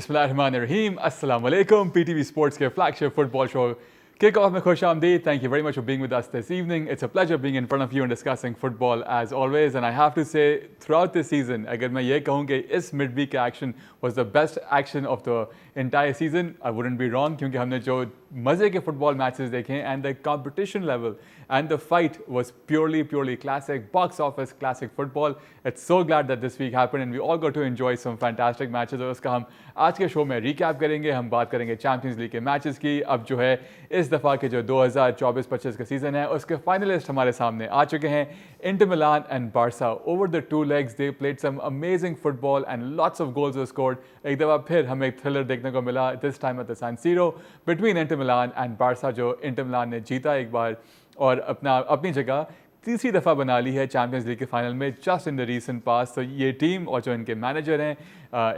बिस्मिल्लाहिर्रहमानिर्रहीम अस्सलाम वालेकुम पीटीवी स्पोर्ट्स के flagship football show kick off में खुश आमदीद. Thank you very much for being with us this evening. It's a pleasure being in front of you and discussing football as always. And I have to say, throughout this season, अगर मैं ये कहूँ कि इस midweek action was the best action of the entire season, I wouldn't be wrong क्योंकि हमने जो मज़े के football matches देखे and the competition level and the fight was purely classic, box office classic football. It's so glad that this week happened and we all got to enjoy some fantastic matches. और उसका हम आज के show में recap करेंगे. हम बात करेंगे चैम्पियंस लीग के मैचेस की. अब जो है इस दफ़ा के जो 2024-25 का सीज़न है उसके फाइनलिस्ट हमारे सामने आ चुके हैं. Inter Milan and Barca. Over the two legs, they played some amazing football and lots of goals were scored. एक दफ़ा फिर हमें एक थ्रिलर देखने को मिला. This time at the San Siro between Inter Milan and Barca, जो Inter Milan ने जीता एक बार और अपनी जगह तीसरी दफ़ा बना ली है चैम्पियंस लीग के फाइनल में जस्ट इन द रीसेंट पास. तो ये टीम और जो इनके मैनेजर हैं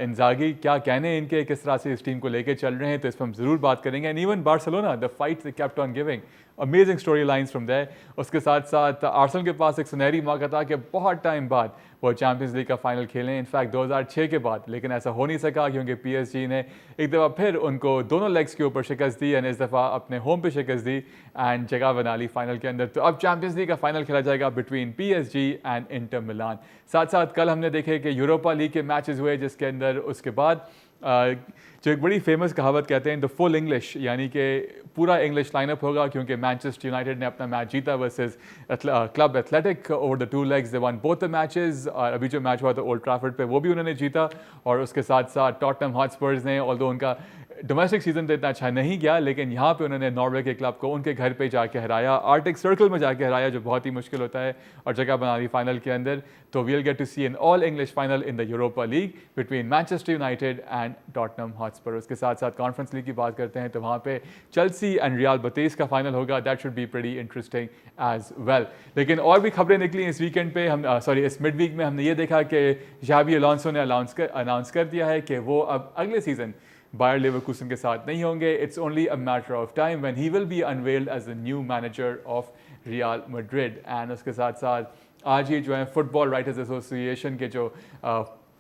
इंजागी, क्या कहने इनके, किस तरह से इस टीम को लेके चल रहे हैं, तो इस पर हम ज़रूर बात करेंगे. And even Barcelona, the fight they kept on giving, amazing story lines from there. उसके साथ साथ आर्सेनल के पास एक सुनहरी मौका था कि बहुत टाइम बाद वो चैम्पियंस लीग का फाइनल खेलें, इनफैक्ट 2006 के बाद, लेकिन ऐसा हो नहीं सका क्योंकि पीएसजी ने एक दफ़ा फिर उनको दोनों लेग्स के ऊपर शिकस्त दी एंड इस दफ़ा अपने होम पे शिकस्त दी एंड जगह बना ली फाइनल के अंदर. तो अब चैम्पियंस लीग का फाइनल खेला जाएगा बिटवीन पीएसजी एंड इंटर मिलान. साथ साथ कल हमने देखे कि यूरोपा लीग के मैचेस हुए जिसके अंदर उसके बाद जो एक बड़ी फेमस कहावत कहते हैं द फुल इंग्लिश, यानी कि पूरा इंग्लिश लाइनअप होगा क्योंकि मैनचेस्टर यूनाइटेड ने अपना मैच जीता versus club athletic over the two legs. They one both the matches और अभी जो मैच हुआ था ओल्ड ट्रैफर्ड पे वो भी उन्होंने जीता. और उसके साथ साथ टॉटनहम हॉटस्पर्स ने, ऑल्दो उनका डोमेस्टिक सीजन तो इतना अच्छा नहीं गया, लेकिन यहाँ पे उन्होंने नॉर्वे के क्लब को उनके घर पे जाके हराया, आर्टिक सर्कल में जाके हराया जो बहुत ही मुश्किल होता है, और जगह बना दी फाइनल के अंदर. तो we'll get to see an all English final in the Europa League between Manchester United and Tottenham Hotspur. उसके साथ साथ कॉन्फ्रेंस लीग की बात करते हैं तो वहाँ पे चेल्सी एंड रियल बतीस का फाइनल होगा. That should be pretty interesting as well. लेकिन और भी खबरें निकली इस वीकेंड पे. हम इस मिड वीक में हमने ये देखा कि जावी अलोंसो ने अनाउंस कर दिया है कि वो अब अगले सीज़न बायर लेवरकुसन के साथ नहीं होंगे. It's only a matter of time when he will be unveiled as the new manager of Real Madrid. And उसके साथ साथ आज ही जो है फुटबॉल राइटर्स एसोसिएशन के जो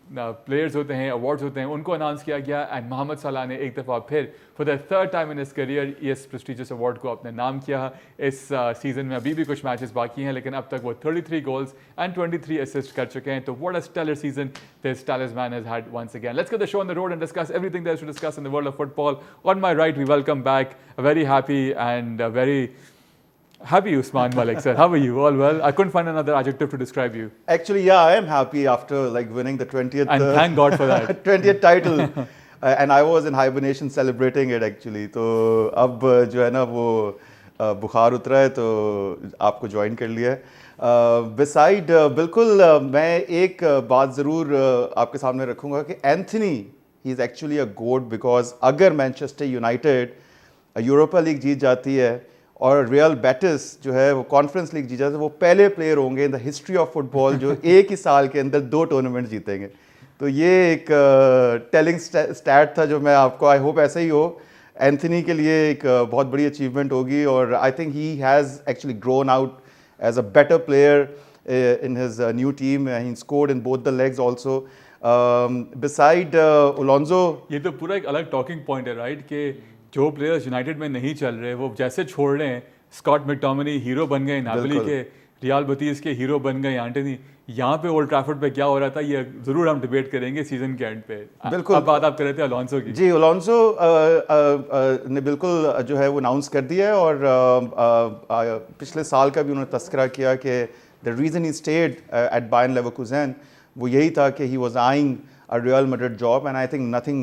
प्लेयर्स होते हैं, अवार्ड्स होते हैं, उनको अनाउंस किया गया. एंड मोहम्मद सलाह ने एक दफ़ा फिर for the third time in his career इस प्रेस्टिजियस अवार्ड को अपने नाम किया. इस सीज़न में अभी भी कुछ मैचेस बाकी हैं लेकिन अब तक वो 33 गोल्स एंड 23 असिस्ट कर चुके हैं. तो what a stellar season this talisman has had once again. Let's get the show on the road and discuss everything there is to discuss in the world of football. On my right we welcome back a very happy and very happy Usman Malik, sir. How are you? All well? I couldn't find another adjective to describe you. Actually, yeah, I am happy after like winning the 20th. And thank God for that. 20th title. And I was in hibernation celebrating it actually. तो अब जो है ना वो बुखार उतरा है तो आपको ज्वाइन कर लिया है. बिसाइड बिल्कुल मैं एक बात ज़रूर आपके सामने रखूँगा कि एंथनी ही इज़ एक्चुअली अ गोड बिकॉज अगर मैनचेस्टर यूनाइटेड यूरोपा लीग जीत जाती है और रियल बेटिस जो है वो कॉन्फ्रेंस लीग जीत जाती है, वो पहले प्लेयर होंगे in the history of football जो एक ही साल के अंदर 2 टूर्नामेंट जीतेंगे. तो ये एक टेलिंग स्टैट था जो मैं आपको, आई होप ऐसा ही हो. एंथनी के लिए एक बहुत बड़ी अचीवमेंट होगी और I think he has actually grown out as a better player in his new team. He scored in both the legs also. Beside Alonso, ये तो पूरा एक अलग टॉकिंग पॉइंट है राइट, कि जो प्लेयर्स यूनाइटेड में नहीं चल रहे वो जैसे छोड़ रहे हैं. स्कॉट मैकटोमिनी हीरो बन गए नापोली के, रियल बतीस के हीरो बन गए एंटनी. यहाँ पे ओल्ड ट्रैफर्ड पे क्या हो रहा था ये जरूर हम डिबेट करेंगे सीजन के एंड पे. बिल्कुल. अब बात आप कर रहे थे अलोंसो की. जी, अलोंसो ने बिल्कुल जो है वो अनाउंस कर दिया है और पिछले साल का भी उन्होंने तस्करा किया कि the reason he stayed at Bayern Leverkusen वो यही था कि he was eyeing a Real Madrid job and I think nothing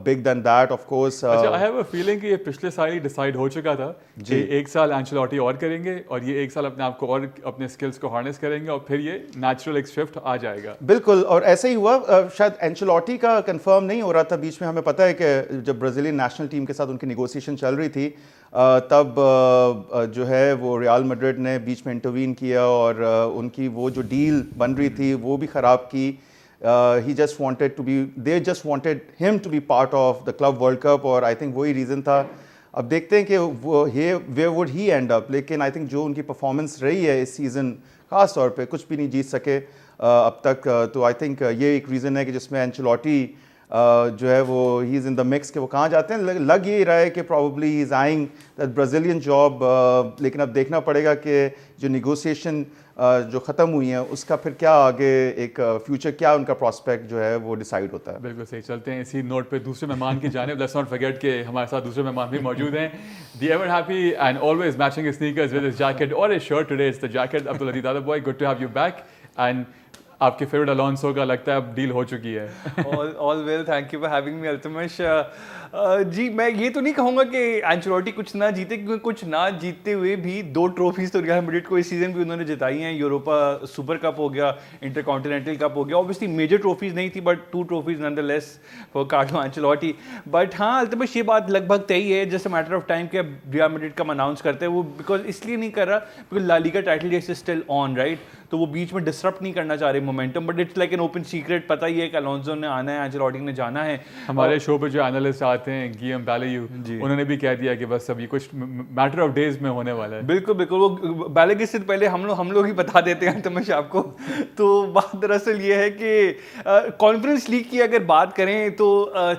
big than that of course. अच्छा, I have a feeling कि ये पिछले साल ही डिसाइड हो चुका था कि एक साल एंचेलोटी और करेंगे और ये एक साल अपने आप को और अपने स्किल्स को हार्नेस करेंगे और फिर ये नेचुरल एक शिफ्ट आ जाएगा. बिल्कुल, और ऐसा ही हुआ. शायद एंचेलोटी का कंफर्म नहीं हो रहा था बीच में. हमें पता है कि जब ब्राज़ीलियन नेशनल टीम के साथ उनकी नेगोशिएशन चल रही थी तब जो है वो रियल मैड्रिड ने बीच में इंटरवीन किया और उनकी वो जो डील बन रही थी वो भी ख़राब की. He just wanted to be, they just wanted him to be part of the Club World Cup और I think वही रीज़न था. अब देखते हैं कि वो where would he end up. लेकिन I think जो उनकी परफॉर्मेंस रही है इस सीज़न ख़ास तौर पे कुछ भी नहीं जीत सके अब तक. तो I think ये एक रीज़न है कि जिसमें एंचेलोटी जो है वो he is in the mix कि वो कहाँ जाते हैं। लग ये रहा है कि probably he is eyeing that Brazilian job, लेकिन अब देखना पड़ेगा कि जो निगोसिएशन जो ख़त्म हुई हैं उसका फिर क्या आगे एक फ्यूचर, क्या उनका प्रॉस्पेक्ट जो है वो डिसाइड होता है। बिल्कुल सही। चलते हैं इसी नोट पे दूसरे मेहमान की जानिब। लेट्स नॉट फॉरगेट कि हमारे साथ दूसरे मेहमान भी मौजूद हैं। The ever happy and always matching his sneakers with his jacket और his shirt, today it's the jacket, Abdul Aziz आदब boy, good to have you back. And आपके फेवरेट अलोंसो का लगता है अब डील हो चुकी है। All well, thank you for having me Altamash. जी, मैं ये तो नहीं कहूँगा कि एंचेलोटी कुछ ना जीते, क्योंकि कुछ ना जीतते हुए भी 2 ट्रॉफीज तो रियल मैड्रिड को इस सीजन भी उन्होंने जिताई हैं। यूरोपा सुपर कप हो गया, इंटरकॉन्टिनेंटल कप हो गया। ऑब्वियसली मेजर ट्रॉफीज नहीं थी, but 2 trophies nonetheless for Carlo Ancelotti. But हाँ, अल्तमश ये बात लगभग तय है, just a matter of time कि अब रियल मैड्रिड का अनाउंस करते हैं वो, बिकॉज इसलिए नहीं कर रहा because La Liga title race is still on, right? तो वो बीच में डिसरप्ट नहीं करना चाह रहे momentum, but it's like an open secret. पता ही है कि अलोंसो ने आना है, एंचेलोटी ने जाना है। हमारे शो पे जो एनालिस्ट आते हैं गियम बैलेयू, उन्होंने भी कह दिया कि बस अभी कुछ मैटर ऑफ डेज में होने वाला है। बिल्कुल बिल्कुल, वो बैलेगी से पहले हम लोग ही बता देते हैं तमश आपको। तो बात दरअसल ये है कि कॉन्फ्रेंस लीग की अगर बात करें तो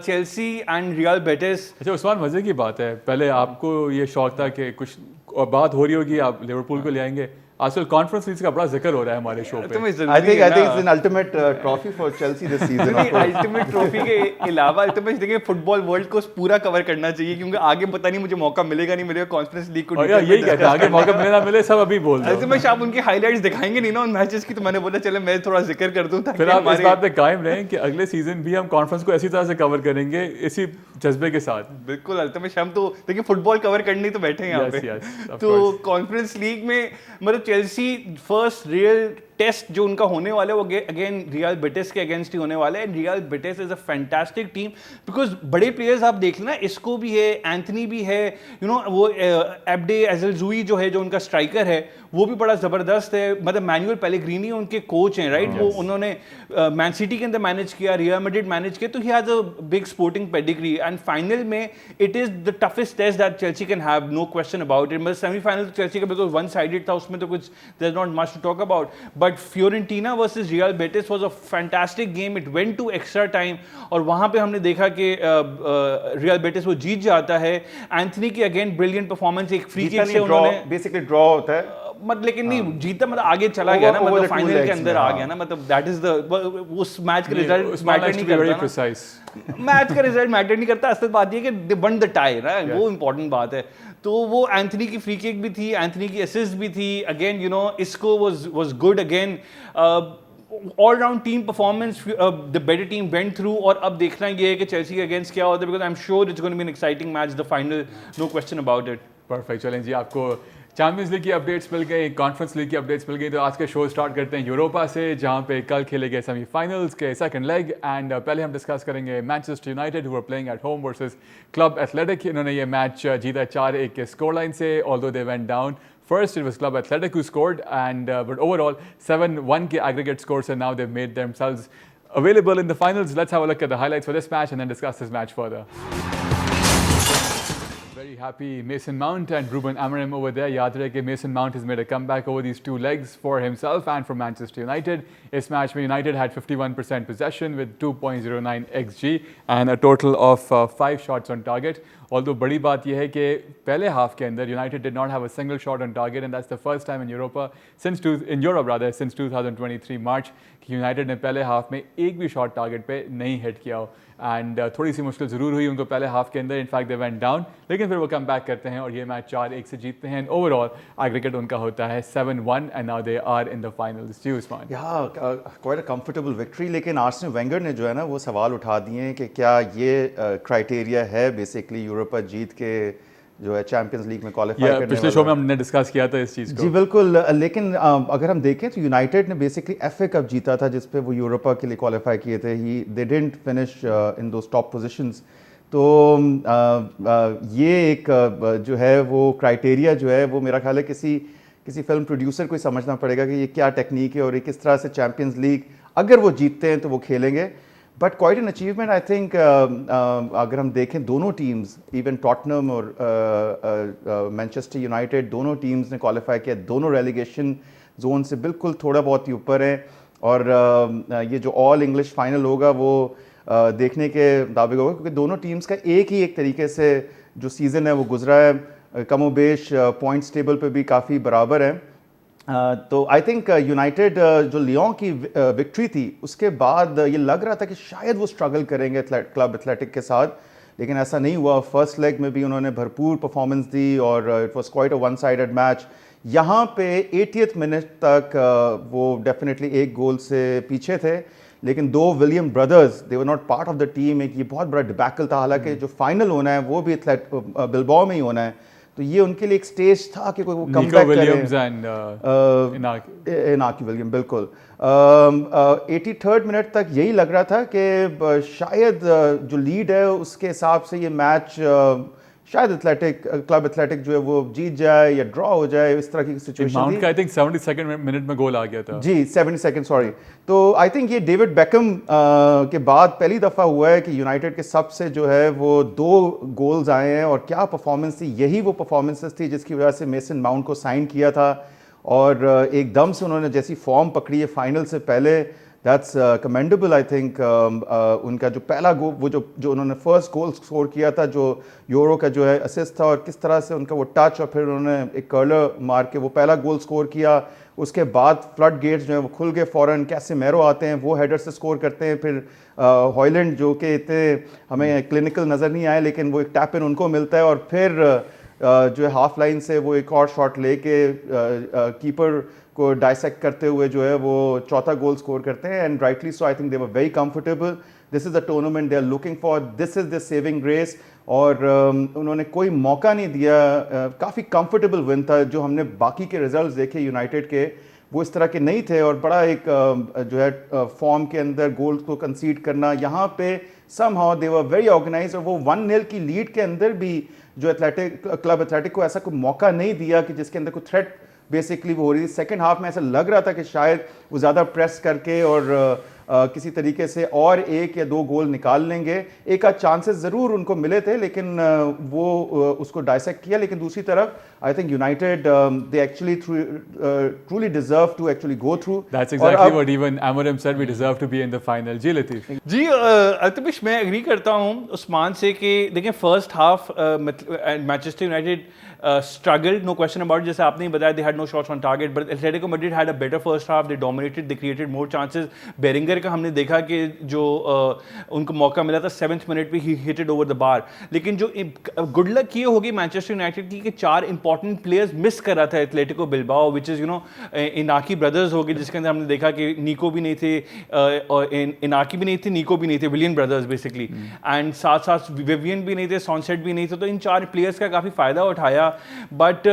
चेल्सी एंड रियल बेटिस। अच्छा उस्मान, मजे की बात है, पहले आपको ये शौक था कि कुछ और बात हो रही होगी आप लिवरपूल को ले आएंगे, आजकल कॉन्फ्रेंस लीग का बड़ा जिक्र हो रहा है हमारे शो पे। I think it's an ultimate trophy for Chelsea this season. Ultimate trophy के अलावा अल्टीमेट देखिए फुटबॉल वर्ल्ड को पूरा कवर करना चाहिए, क्योंकि आगे पता नहीं मुझे मौका मिलेगा नहीं मिलेगा कॉन्फ्रेंस लीग को। यही कहते हैं, आगे मौका मिले ना मिले सब अभी बोल दो। अल्टीमेट आप उनके हाइलाइट्स दिखाएंगे नहीं ना उन मैचेस की, तो मैंने बोला चले मैं थोड़ा जिक्र कर दूं, ताकि फिर आप इस बात पे कायम रहें कि अगले सीजन भी हम कॉन्फ्रेंस को ऐसी तरह से कवर करेंगे, इसी जज्बे के साथ। बिल्कुल अल्टीमेट, हम तो देखिए फुटबॉल कवर करने तो बैठे हैं यहाँ पे। तो कॉन्फ्रेंस लीग में मतलब चेल्सी फर्स्ट रियल टेस्ट जो उनका होने वाला है वो अगेन रियल बेटिस के अगेंस्ट ही होने वाला है। Real Betis is a fantastic team, because बड़े प्लेयर्स आप देख लेना, इसको भी है, एंथनी भी है, यू नो वो एब्डे एजलजुई जो है, जो उनका स्ट्राइकर है, वो भी बड़ा जबरदस्त है। मतलब मैनुअल पेलेग्रीनी उनके कोच हैं, राइट? वो उन्होंने मैन सिटी के अंदर मैनेज किया, रियल मैड्रिड मैनेज किया, तो he has a big sporting pedigree. And final में it is the toughest test that Chelsea can have, no question about it. मतलब सेमीफाइनल तो चेल्सी का बिकॉज वन साइडेड था, उसमें तो कुछ there is not much to talk about, but Fiorentina versus Real Betis was a fantastic game. It went to extra time और वहाँ पे हमने देखा कि Real Betis वो जीत जाता है। एंथनी की अगेन ब्रिलियंट परफॉर्मेंस, एक फ्री किक से उन्होंने बेसिकली ड्रॉ होता है, मतलब लेकिन नहीं जीता, मतलब आगे चला गया ना, मतलब फाइनल के अंदर आ गया ना, मतलब दैट इज द उस मैच का रिजल्ट मैटर नहीं करता। मैच का रिजल्ट मैटर नहीं करता, असल बात ये कि दे वन द टाई, राइट? वो इंपॉर्टेंट बात है। तो वो एंथनी की फ्री किक भी थी, एंथनी की असिस्ट भी थी, अगेन यू नो इसको was good again, all round team performance, the better team went through. और अब देखना ये है कि चेल्सी के अगेंस्ट क्या होता है, because I am sure it's going to be an exciting match, the final, no question about it. Perfect, चलें जी, आपको चैंपियंस लीग की अपडेट्स मिल गई, कॉन्फ्रेंस लीग की अपडेट्स मिल गई, तो आज के शो स्टार्ट करते हैं यूरोपा से, जहां पे कल खेले गए सेमीफाइनल्स के सेकंड लेग। एंड पहले हम डिस्कस करेंगे Manchester United who are playing at home versus club Athletic. इन्होंने ये मैच जीता 4-1 के स्कोर लाइन से, although they went down first. It was Club Athletic who scored, and but overall 7-1 के aggregate scores, and now they've made themselves available in the finals. Let's have a look at the highlights for this match and then discuss this match further. Very happy Mason Mount and Ruben Amorim over there. याद रहे कि Mason Mount has made a comeback over these 2 legs for himself and for Manchester United. इस match में United had 51% possession with 2.09 XG and a total of 5 shots on target. Although बड़ी बात यह है कि पहले हाफ के अंदर United did not have a single shot on target, and that's the first time in Europe since 2023 March कि United ने पहले हाफ में एक भी शॉट टारगेट पे नहीं हिट किया हो। एंड थोड़ी सी मुश्किल ज़रूर हुई उनको पहले हाफ के अंदर, इनफैक्ट दे वेंट डाउन, लेकिन फिर वो कम बैक करते हैं और ये मैच 4-1 से जीतते हैं। ओवरऑल एग्रीगेट उनका होता है 7-1 and now they are in the finals. जी Usman, quite a comfortable victory, लेकिन आर्सेनल वेंगर ने जो है ना वो सवाल उठा दिए हैं कि क्या ये क्राइटेरिया है बेसिकली यूरोपा जीत के जो है चैंपियंस लीग में क्वालिफाई करने पिछले शो में हमने डिस्कस किया था इस चीज़ को। जी बिल्कुल, लेकिन अगर हम देखें तो यूनाइटेड ने बेसिकली FA कप जीता था जिस पे वो यूरोपा के लिए क्वालिफाई किए थे। They didn't finish in those top positions. तो ये एक जो है वो क्राइटेरिया जो है वो मेरा ख्याल है किसी फिल्म प्रोड्यूसर को ही समझना पड़ेगा कि ये क्या टेक्निक है और ये किस तरह से चैंपियंस लीग अगर वो जीतते हैं तो वो खेलेंगे। But quite an achievement I think. अगर हम देखें दोनों टीम्स, इवन टॉटनम और मैनचेस्टर यूनाइटेड, दोनों टीम्स ने क्वालिफाई किया, दोनों रेलीगेशन जोन से बिल्कुल थोड़ा बहुत ही ऊपर हैं। और ये जो ऑल इंग्लिश फाइनल होगा वो देखने के मुताबिक होगा, क्योंकि दोनों टीम्स का एक तरीके से जो सीज़न है वो गुजरा है, कमोबेश पॉइंट्स टेबल पे भी काफ़ी बराबर है। तो आई थिंक यूनाइटेड जो लियोन की विक्ट्री थी उसके बाद ये लग रहा था कि शायद वो स्ट्रगल करेंगे क्लब एथलेटिक के साथ, लेकिन ऐसा नहीं हुआ। फर्स्ट लेग में भी उन्होंने भरपूर परफॉर्मेंस दी और it was quite a one sided match. यहाँ पे 80th मिनट तक वो डेफिनेटली एक गोल से पीछे थे, लेकिन दो William brothers they were not part of the team. एक ये बहुत बड़ा डिबैकल था, हालांकि जो फाइनल होना है वो भी बिलबाओ में ही होना है, तो ये उनके लिए एक स्टेज था कि कोई वो कम बैक करे। इनाकी विलियम, बिल्कुल। 83rd मिनट तक यही लग रहा था कि शायद जो लीड है उसके हिसाब से ये मैच शायद क्लब एथलेटिक जो है वो जीत जाए या ड्रॉ हो जाए, इस तरह की सिचुएशन थी। आई थिंक 72nd मिनट में गोल आ गया था। जी 72nd, सॉरी। तो आई थिंक ये डेविड बेकम के बाद पहली दफ़ा हुआ है कि यूनाइटेड के सबसे जो है वो 2 गोल्स आए हैं, और क्या परफॉर्मेंस थी। यही वो परफॉर्मेंसेस थी जिसकी वजह से मेसन माउंट को साइन किया था, और एकदम से उन्होंने जैसी फॉर्म पकड़ी है फाइनल से पहले, दैट्स कमेंडेबल। आई थिंक उनका जो पहला गोल, वो जो उन्होंने फर्स्ट गोल स्कोर किया था, जो यूरो का जो है असिस्ट था, और किस तरह से उनका वो टच और फिर उन्होंने एक कर्लर मार के वो पहला गोल स्कोर किया। उसके बाद फ्लड गेट्स जो है वो खुल गए फ़ौरन। कैसेमेरो आते हैं, वो हेडर से स्कोर करते हैं। फिर हॉयलैंड जो कि इतने हमें क्लिनिकल नज़र नहीं आए, लेकिन वो एक टैप इन उनको मिलता है, और फिर जो है हाफ लाइन से वो एक और शॉट लेके कीपर को डाइसेक्ट करते हुए जो है वो चौथा गोल स्कोर करते हैं। And rightly so, I think they were very comfortable. This is the tournament they are looking for, this is the saving grace. और उन्होंने कोई मौका नहीं दिया, काफ़ी कंफर्टेबल विन था। जो हमने बाकी के रिजल्ट्स देखे यूनाइटेड के, वो इस तरह के नहीं थे, और बड़ा एक जो है फॉर्म के अंदर गोल को कंसीड करना। यहाँ पे somehow they were very organised, और वो 1-0 की लीड के अंदर भी जो क्लब एथलेटिक को ऐसा कोई मौका नहीं दिया कि जिसके अंदर कोई थ्रेट बेसिकली वो हो रही थी। सेकंड हाफ में ऐसा लग रहा था कि शायद वो ज़्यादा प्रेस करके और किसी तरीके से और 1 या 2 गोल निकाल लेंगे। एक आध चांसेस ज़रूर उनको मिले थे, लेकिन वो उसको डाइसेक्ट किया। लेकिन दूसरी तरफ I think United they actually truly deserve to actually go through. That's exactly what even Amorim said, we deserve to be in the final. जी लतीफ़ जी, अल्तमिश मैं एग्री करता हूँ उस्मान से कि देखिए first half Manchester United struggled, no question about it. जैसे आपने ही बताया, they had no shots on target, but Atletico Madrid had a better first half. They dominated, they created more chances. Beringer का हमने देखा कि जो उनको मौका मिला था 7th मिनट पे, he hit it over the bar. लेकिन जो गुड लक ये होगी मैनचेस्टर यूनाइटेड की कि 4 इंपॉर्टेंट प्लेयर्स मिस कर रहा था Athletico Bilbao, which is Inaki brothers हो गए, जिसके अंदर हमने देखा कि निको भी नहीं थे, और इनाकी भी नहीं थे, निको भी नहीं थे, विलियन ब्रदर्स बेसिकली, एंड साथ साथ विवियन भी नहीं थे, सॉनसेट भी नहीं थे। तो इन 4 प्लेयर्स का काफ़ी फ़ायदा उठाया। But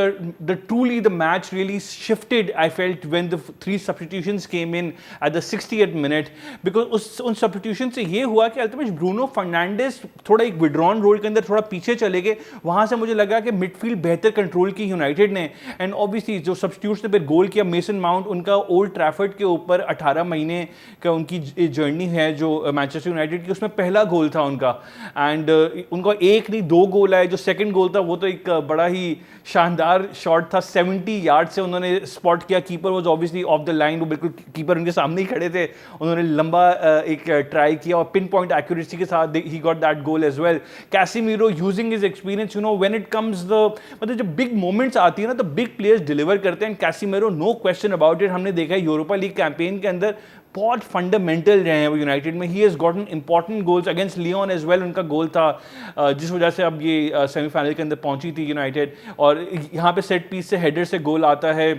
truly the match really shifted, I felt, when the 3 substitutions came in at the 60th minute, because उन substitution से ये हुआ कि अल्टीमेटली ब्रूनो फर्नांडिस थोड़ा एक विड्रॉन रोल के अंदर थोड़ा पीछे चले गए। वहाँ से मुझे लगा कि मिडफील्ड बेहतर कंट्रोल की यूनाइटेड ने, एंड ऑब्वियसली जो सब्स्टिट्यूट्स ने फिर गोल किया, मेसन माउंट, उनका ओल्ड ट्रैफर्ड के ऊपर 18 महीने का उनकी जर्नी है जो मैनचेस्टर यूनाइटेड की, उसमें पहला गोल था उनका, एंड उनका 1 नहीं 2 गोल आए। जो सेकंड गोल था वो तो एक बड़ा ही शानदार शॉट था, 70 यार्ड से उन्होंने स्पॉट किया। Keeper was obviously of the line, वो बिल्कुल कीपर उनके सामने ही खड़े थे। उन्होंने लंबा एक ट्राई किया और पिन पॉइंट एक्यूरेसी के साथ he got that goal as well. Casemiro using his experience, when it comes the, मतलब जब बिग मोमेंट्स आती है ना, तो बिग प्लेयर्स डिलीवर करते हैं। Casemiro, no question about it, हमने देखा है यूरोपा लीग कैंपेन के अंदर बहुत फंडामेंटल रहे हैं वो यूनाइटेड में। He has gotten important goals against Lyon as well, उनका गोल था जिस वजह से अब ये सेमीफाइनल के अंदर पहुंची थी यूनाइटेड। और यहाँ पे सेट पीस से हेडर से गोल आता है,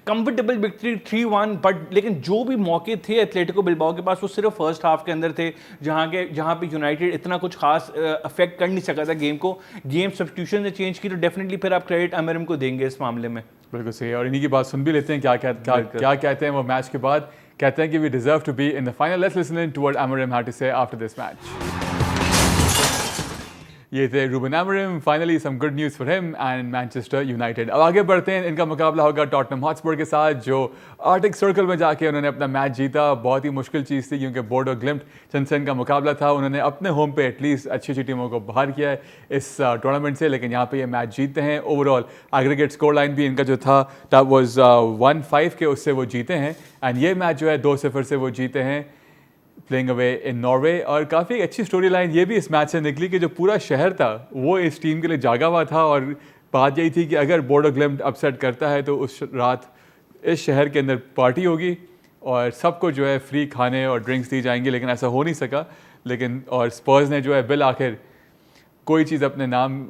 कंफर्टेबल विक्ट्री 3-1। बट लेकिन जो भी मौके थे एथलेटिको बिल्बाओ के पास, वो सिर्फ फर्स्ट हाफ के अंदर थे, जहाँ पे यूनाइटेड इतना कुछ खास अफेक्ट कर नहीं सका था गेम को। गेम सब्स्टिट्यूशन ने चेंज की, तो डेफिनेटली फिर आप क्रेडिट अमरिम को देंगे इस मामले में। बिल्कुल सही, और इन्हीं की बात सुन भी लेते हैं क्या कहते हैं वो मैच के बाद। कहते हैं कि we deserve to be in the final. Let's listen in to what Amorim had to say after this match. ये थे Ruben Amorim. Finally some good news for him and Manchester United. अब आगे बढ़ते हैं, इनका मुकाबला होगा टॉटनहम हॉटस्पर के साथ, जो आर्टिक सर्कल में जाके उन्होंने अपना मैच जीता। बहुत ही मुश्किल चीज़ थी क्योंकि बोर्डो ग्लिम्ट चंसन का मुकाबला था। उन्होंने अपने होम पे एटलीस्ट अच्छी अच्छी टीमों को बाहर किया है इस टूर्नामेंट से, लेकिन यहाँ पे ये मैच जीतते हैं। ओवरऑल एग्रीगेट स्कोर लाइन भी इनका जो था दैट वाज 1-5 के, उससे वो जीते हैं। एंड ये मैच जो है 2-0 से वो जीते हैं। Playing away in Norway. और काफ़ी अच्छी स्टोरी लाइन ये भी इस मैच से निकली कि जो पूरा शहर था वो इस टीम के लिए जागा हुआ था, और बात यही थी कि अगर बोडो ग्लिम्ट अपसेट करता है तो उस रात इस शहर के अंदर पार्टी होगी और सबको जो है फ्री खाने और ड्रिंक्स दी जाएंगी, लेकिन ऐसा हो नहीं सका। लेकिन और स्पर्स ने जो है बिल आखिर कोई चीज़ अपने नाम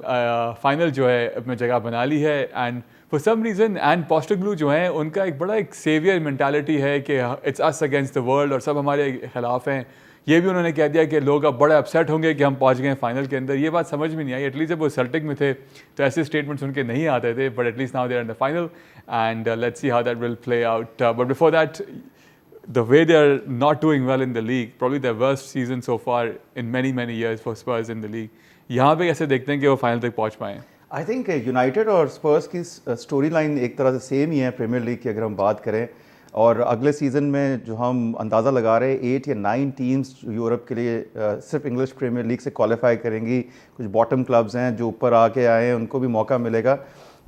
फाइनल जो है अपनी जगह बना ली है। And for some reason and Postecoglou जो है उनका एक बड़ा एक सेवियर मेंटालिटी है कि it's us against the world और सब हमारे खिलाफ हैं। ये भी उन्होंने कह दिया कि लोग अब बड़े अपसेट होंगे कि हम पहुंच गए फाइनल के अंदर। ये बात समझ में नहीं आई, एटलीस्ट जब वो सेल्टिक में थे तो ऐसे स्टेटमेंट्स उनके नहीं आते थे, but at least now they are in the final and let's see how that will play out. But before that, the way they are not doing well in the league, probably their worst season so far in many years for Spurs in the league. यहाँ पे कैसे देखते हैं कि वो final तक पहुँच पाएँ? आई थिंक यूनाइटेड और स्पर्स की स्टोरी लाइन एक तरह से सेम ही है प्रीमियर लीग की अगर हम बात करें। और अगले सीज़न में जो हम अंदाज़ा लगा रहे हैं 8 या 9 टीम्स यूरोप के लिए सिर्फ इंग्लिश प्रीमियर लीग से क्वालिफाई करेंगी। कुछ बॉटम क्लब्स हैं जो ऊपर आके आए हैं, उनको भी मौका मिलेगा।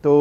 तो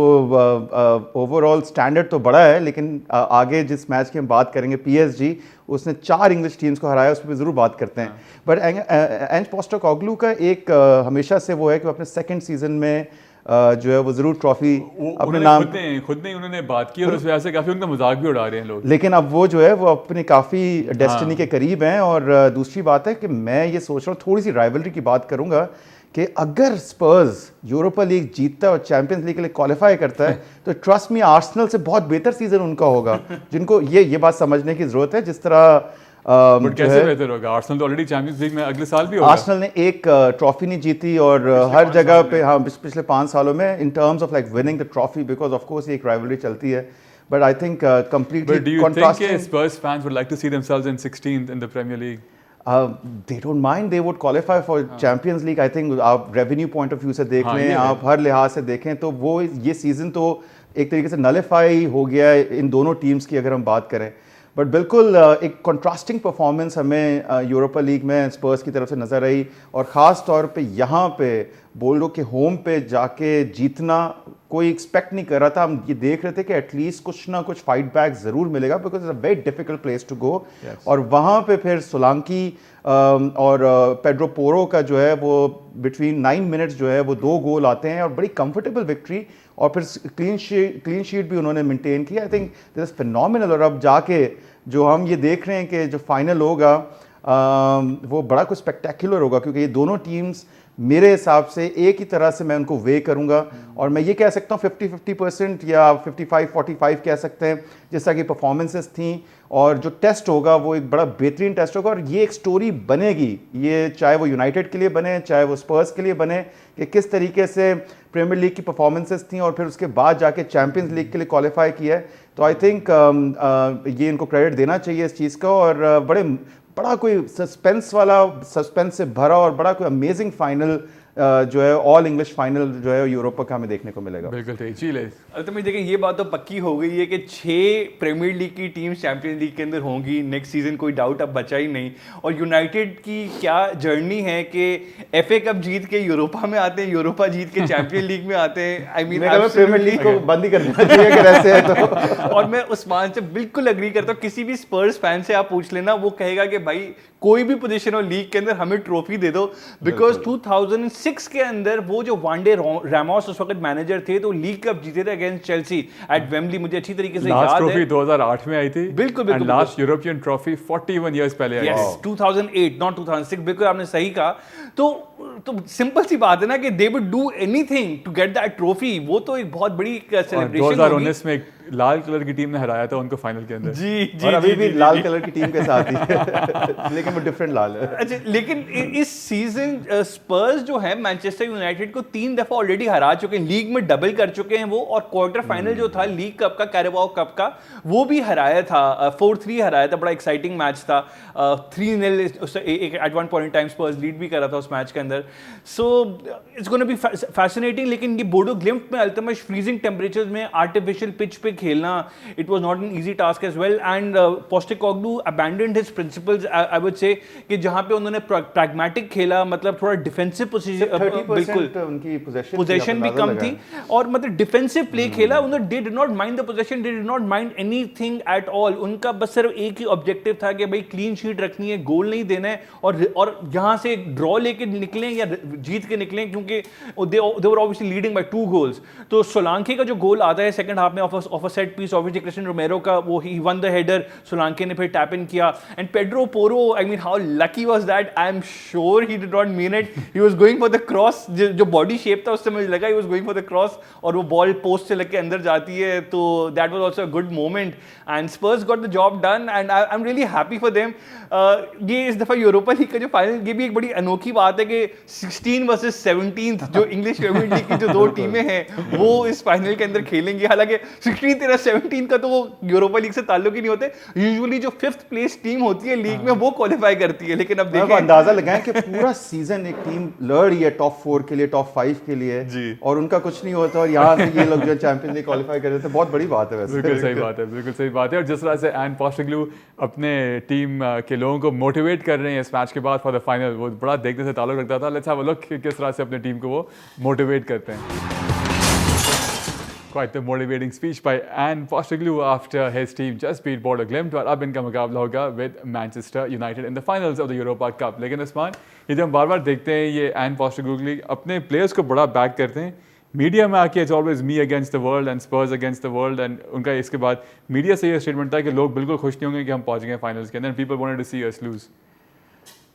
ओवरऑल स्टैंडर्ड तो बड़ा है, लेकिन आगे जिस मैच की हम बात करेंगे PSG, उसने 4 इंग्लिश टीम्स को हराया, उस पर ज़रूर बात करते हैं। बट एंज पोस्टेकोग्लू का एक हमेशा से वो है कि वो अपने सेकंड सीज़न में जो है वो ज़रूर ट्रॉफी अपने नाम खुद ने उन्होंने बात की और उस वजह से काफ़ी उनका मजाक भी उड़ा रहे हैं लोग। लेकिन अब वो जो है वो अपने काफ़ी डेस्टिनी के करीब हैं। और दूसरी बात है कि मैं ये सोच रहा हूँ, थोड़ी सी राइवलरी की बात करूँगा कि अगर स्पर्स यूरोपा लीग जीतता है और चैंपियंस लीग के लिए क्वालिफाई करता है तो ट्रस्ट मी आर्सेनल से बहुत बेहतर सीजन उनका होगा, जिनको ये बात समझने की ज़रूरत है। जिस तरह बट कैसे बेहतर होगा? आर्सेनल तो ऑलरेडी चैंपियंस लीग में अगले साल भी होगा। आर्सेनल ने एक ट्रॉफी नहीं जीती और हर जगह पे, हाँ पिछले 5 सालों में in terms of like winning the trophy, because of course एक राइवलरी चलती है। But I think completely contrasting. Spurs fans would like to see themselves in 16th in the Premier League. they don't mind, they would qualify for Champions League। I think आप revenue point of view से देख लें, आप हर लिहाज से देखें तो वो ये सीज़न तो एक तरीके से नलिफाई हो गया है इन दोनों टीम्स की अगर हम बात करें। बट बिल्कुल एक कंट्रास्टिंग परफॉर्मेंस हमें यूरोपा लीग में स्पर्स की तरफ से नज़र आई, और ख़ास तौर पे यहाँ पे बोल्डो के होम पे जाके जीतना कोई एक्सपेक्ट नहीं कर रहा था। हम ये देख रहे थे कि एटलीस्ट कुछ ना कुछ फाइट बैक ज़रूर मिलेगा, because it's a very difficult place to go. और वहाँ पे फिर सोलांकी और पेड्रो पोरो का जो है वो बिटवीन 9 मिनट्स जो है वो 2 गोल आते हैं और बड़ी कंफर्टेबल विक्ट्री, और फिर क्लीन शीट भी उन्होंने मेंटेन किया। I think this is phenomenal. और अब जाके जो हम ये देख रहे हैं कि जो फाइनल होगा वो बड़ा कुछ स्पेक्टेकुलर होगा, क्योंकि ये दोनों टीम्स मेरे हिसाब से एक ही तरह से मैं उनको वे करूंगा। और मैं ये कह सकता हूँ 50-50% या 55-45 कह सकते हैं, जैसा कि परफॉर्मेंसेस थी। और जो टेस्ट होगा वो एक बड़ा बेहतरीन टेस्ट होगा, और ये एक स्टोरी बनेगी, ये चाहे वो यूनाइटेड के लिए बने चाहे वो स्पर्स के लिए बने, कि किस तरीके से प्रीमियर लीग की परफॉर्मेंसेस थी और फिर उसके बाद जाके चैंपियंस लीग के लिए क्वालिफाई किया है। तो आई थिंक ये इनको क्रेडिट देना चाहिए इस चीज़ का। और बड़ा कोई सस्पेंस से भरा और बड़ा कोई अमेजिंग फाइनल जो है ऑल इंग्लिश फाइनल जो है यूरोपा का हमें देखने को मिलेगा। बिल्कुल ठीक। चीले तो मैं देखें ये बात तो पक्की हो गई है कि 6 प्रीमियर लीग की टीम्स चैंपियंस लीग के अंदर होंगी नेक्स्ट सीजन, कोई डाउट अब बचा ही नहीं। और यूनाइटेड की क्या जर्नी है कि FA कप जीत के यूरोपा में आते हैं, यूरोपा जीत के चैंपियन लीग में आते हैं। आई मीन प्रीमियर लीग को बंद ही कर देना चाहिए अगर ऐसे है तो। और मैं उस्मान से बिल्कुल एग्री करता हूँ। किसी भी स्पर्स फैन से आप पूछ लेना, वो कहेगा कि भाई कोई भी पोजीशन हो लीग के अंदर हमें ट्रॉफी दे दो। बिकॉज 2006 के अंदर वो जो वांडे रामोस उस वक्त मैनेजर थे तो लीग कप जीते थे अगेंस्ट चेल्सी एट वेम्बली, मुझे अच्छी तरीके से याद है। ट्रॉफी 2008 में आई थी। बिल्कुल बिल्कुल। लास्ट यूरोपियन ट्रॉफी 41 इयर्स पहले आई थी। 2008 नॉट 2006। बिल्कुल आपने सही कहा। तो सिंपल सी बात है ना कि they would do anything to get that trophy. वो तो एक बहुत बड़ी सेलिब्रेशन। 2019 में लाल कलर की टीम ने हराया था उनको फाइनल के अंदर। जी और अभी भी लाल कलर की टीम के साथ ही लेकिन वो डिफरेंट लाल है। अच्छा, लेकिन इस सीजन स्पर्स जो है मैनचेस्टर यूनाइटेड को 3 दफा ऑलरेडी हरा चुके हैं, लीग में डबल कर चुके हैं वो। और क्वार्टर फाइनल जो था लीग कप का, कैरेबाओ कप का, वो भी हराया था, 4-3 हराया था। बड़ा एक्साइटिंग मैच था। 3-0 at one point time Spurs lead भी कर रहा था उस मैच के अंदर। So it's gonna be fascinating. लेकिन ये बोडो ग्लिम्ट में अल्तमश फ्रीजिंग टेम्परेचर में आर्टिफिशियल पिच पे खेलना it was not an easy task as well and Postecoglou abandoned his principles I would say कि जहां पे उन्होंने प्रैग्मेटिक खेला, मतलब थोड़ा डिफेंसिव पोजीशन, बिल्कुल उनकी पोजीशन भी कम थी और मतलब डिफेंसिव प्ले खेला उन्होंने. They did not mind the position, they did not mind anything at all. उनका बस सिर्फ एक ही ऑब्जेक्टिव था कि भाई क्लीन शीट रखनी है, गोल नहीं देना है और यहां से ड्रॉ लेके निकलें या जीत के निकलें, क्योंकि they were obviously leading by 2 goals. तो सोलांके का जो गोल आता है सेकंड हाफ में off a set piece, obviously Cristian Romero का, वो ही वन द हेडर, सोलांके ने फिर टैप इन किया and Pedro Porro, I mean how lucky was that. I am sure he did not mean it, he was going for the cross. जो body shape था उससे मुझे लगा ही was going for the cross और वो ball post से लेके अंदर जाती है. तो that was also a good moment and Spurs got the job done and I am really happy for them. ये इस दफा यूरोपा लीग का जो फाइनल, ये भी एक बड़ी अनोखी बात है कि 16 वर्सेस 17 जो इंग्लिश प्रीमियर लीग की जो 2 टीमें हैं वो इस फाइनल के अंदर खेलेंगी. हालांकि 16 17 का तो वो यूरोपा लीग से ताल्लुक ही नहीं होते. यूजुअली जो 5th प्लेस टीम होती है लीग में वो क्वालिफाई करती है, लेकिन अब देखिए अंदाजा लगाएं कि पूरा सीजन एक टीम लड़ रही है टॉप 4 के लिए, टॉप 5 के लिए जी, और उनका कुछ नहीं होता और यहाँ से ये लोग जो चैंपियंस लीग क्वालिफाई कर रहे थे. बहुत बड़ी बात है वैसे. बिल्कुल सही बात है, बिल्कुल सही बात है. और जिस तरह से एन पोस्टेकोग्लू अपने टीम के लोगों को मोटिवेट कर रहे हैं इस मैच के बाद फॉर द फाइनल, वो बड़ा देखने से ताल्लुक रखता था. लेट्स हैव अ लुक किस तरह से अपने टीम को वो मोटिवेट करते हैं. Quite the motivating speech by Anne Postecoglou after his team just beat Bodo Glimt और अब इनका मुकाबला होगा with Manchester United in the finals of the Europa Cup. लेकिन उस्मान, ये जो हम बार बार देखते हैं ये एन पोस्टेकोग्लू अपने प्लेयर्स को बड़ा बैक करते हैं. मीडिया में आके it's always me against the world and Spurs against the world and उनका इसके बाद मीडिया से ये स्टेटमेंट था कि लोग बिल्कुल खुश नहीं होंगे कि हम पहुंच गए फाइनल्स के अंदर. People wanted to see us lose.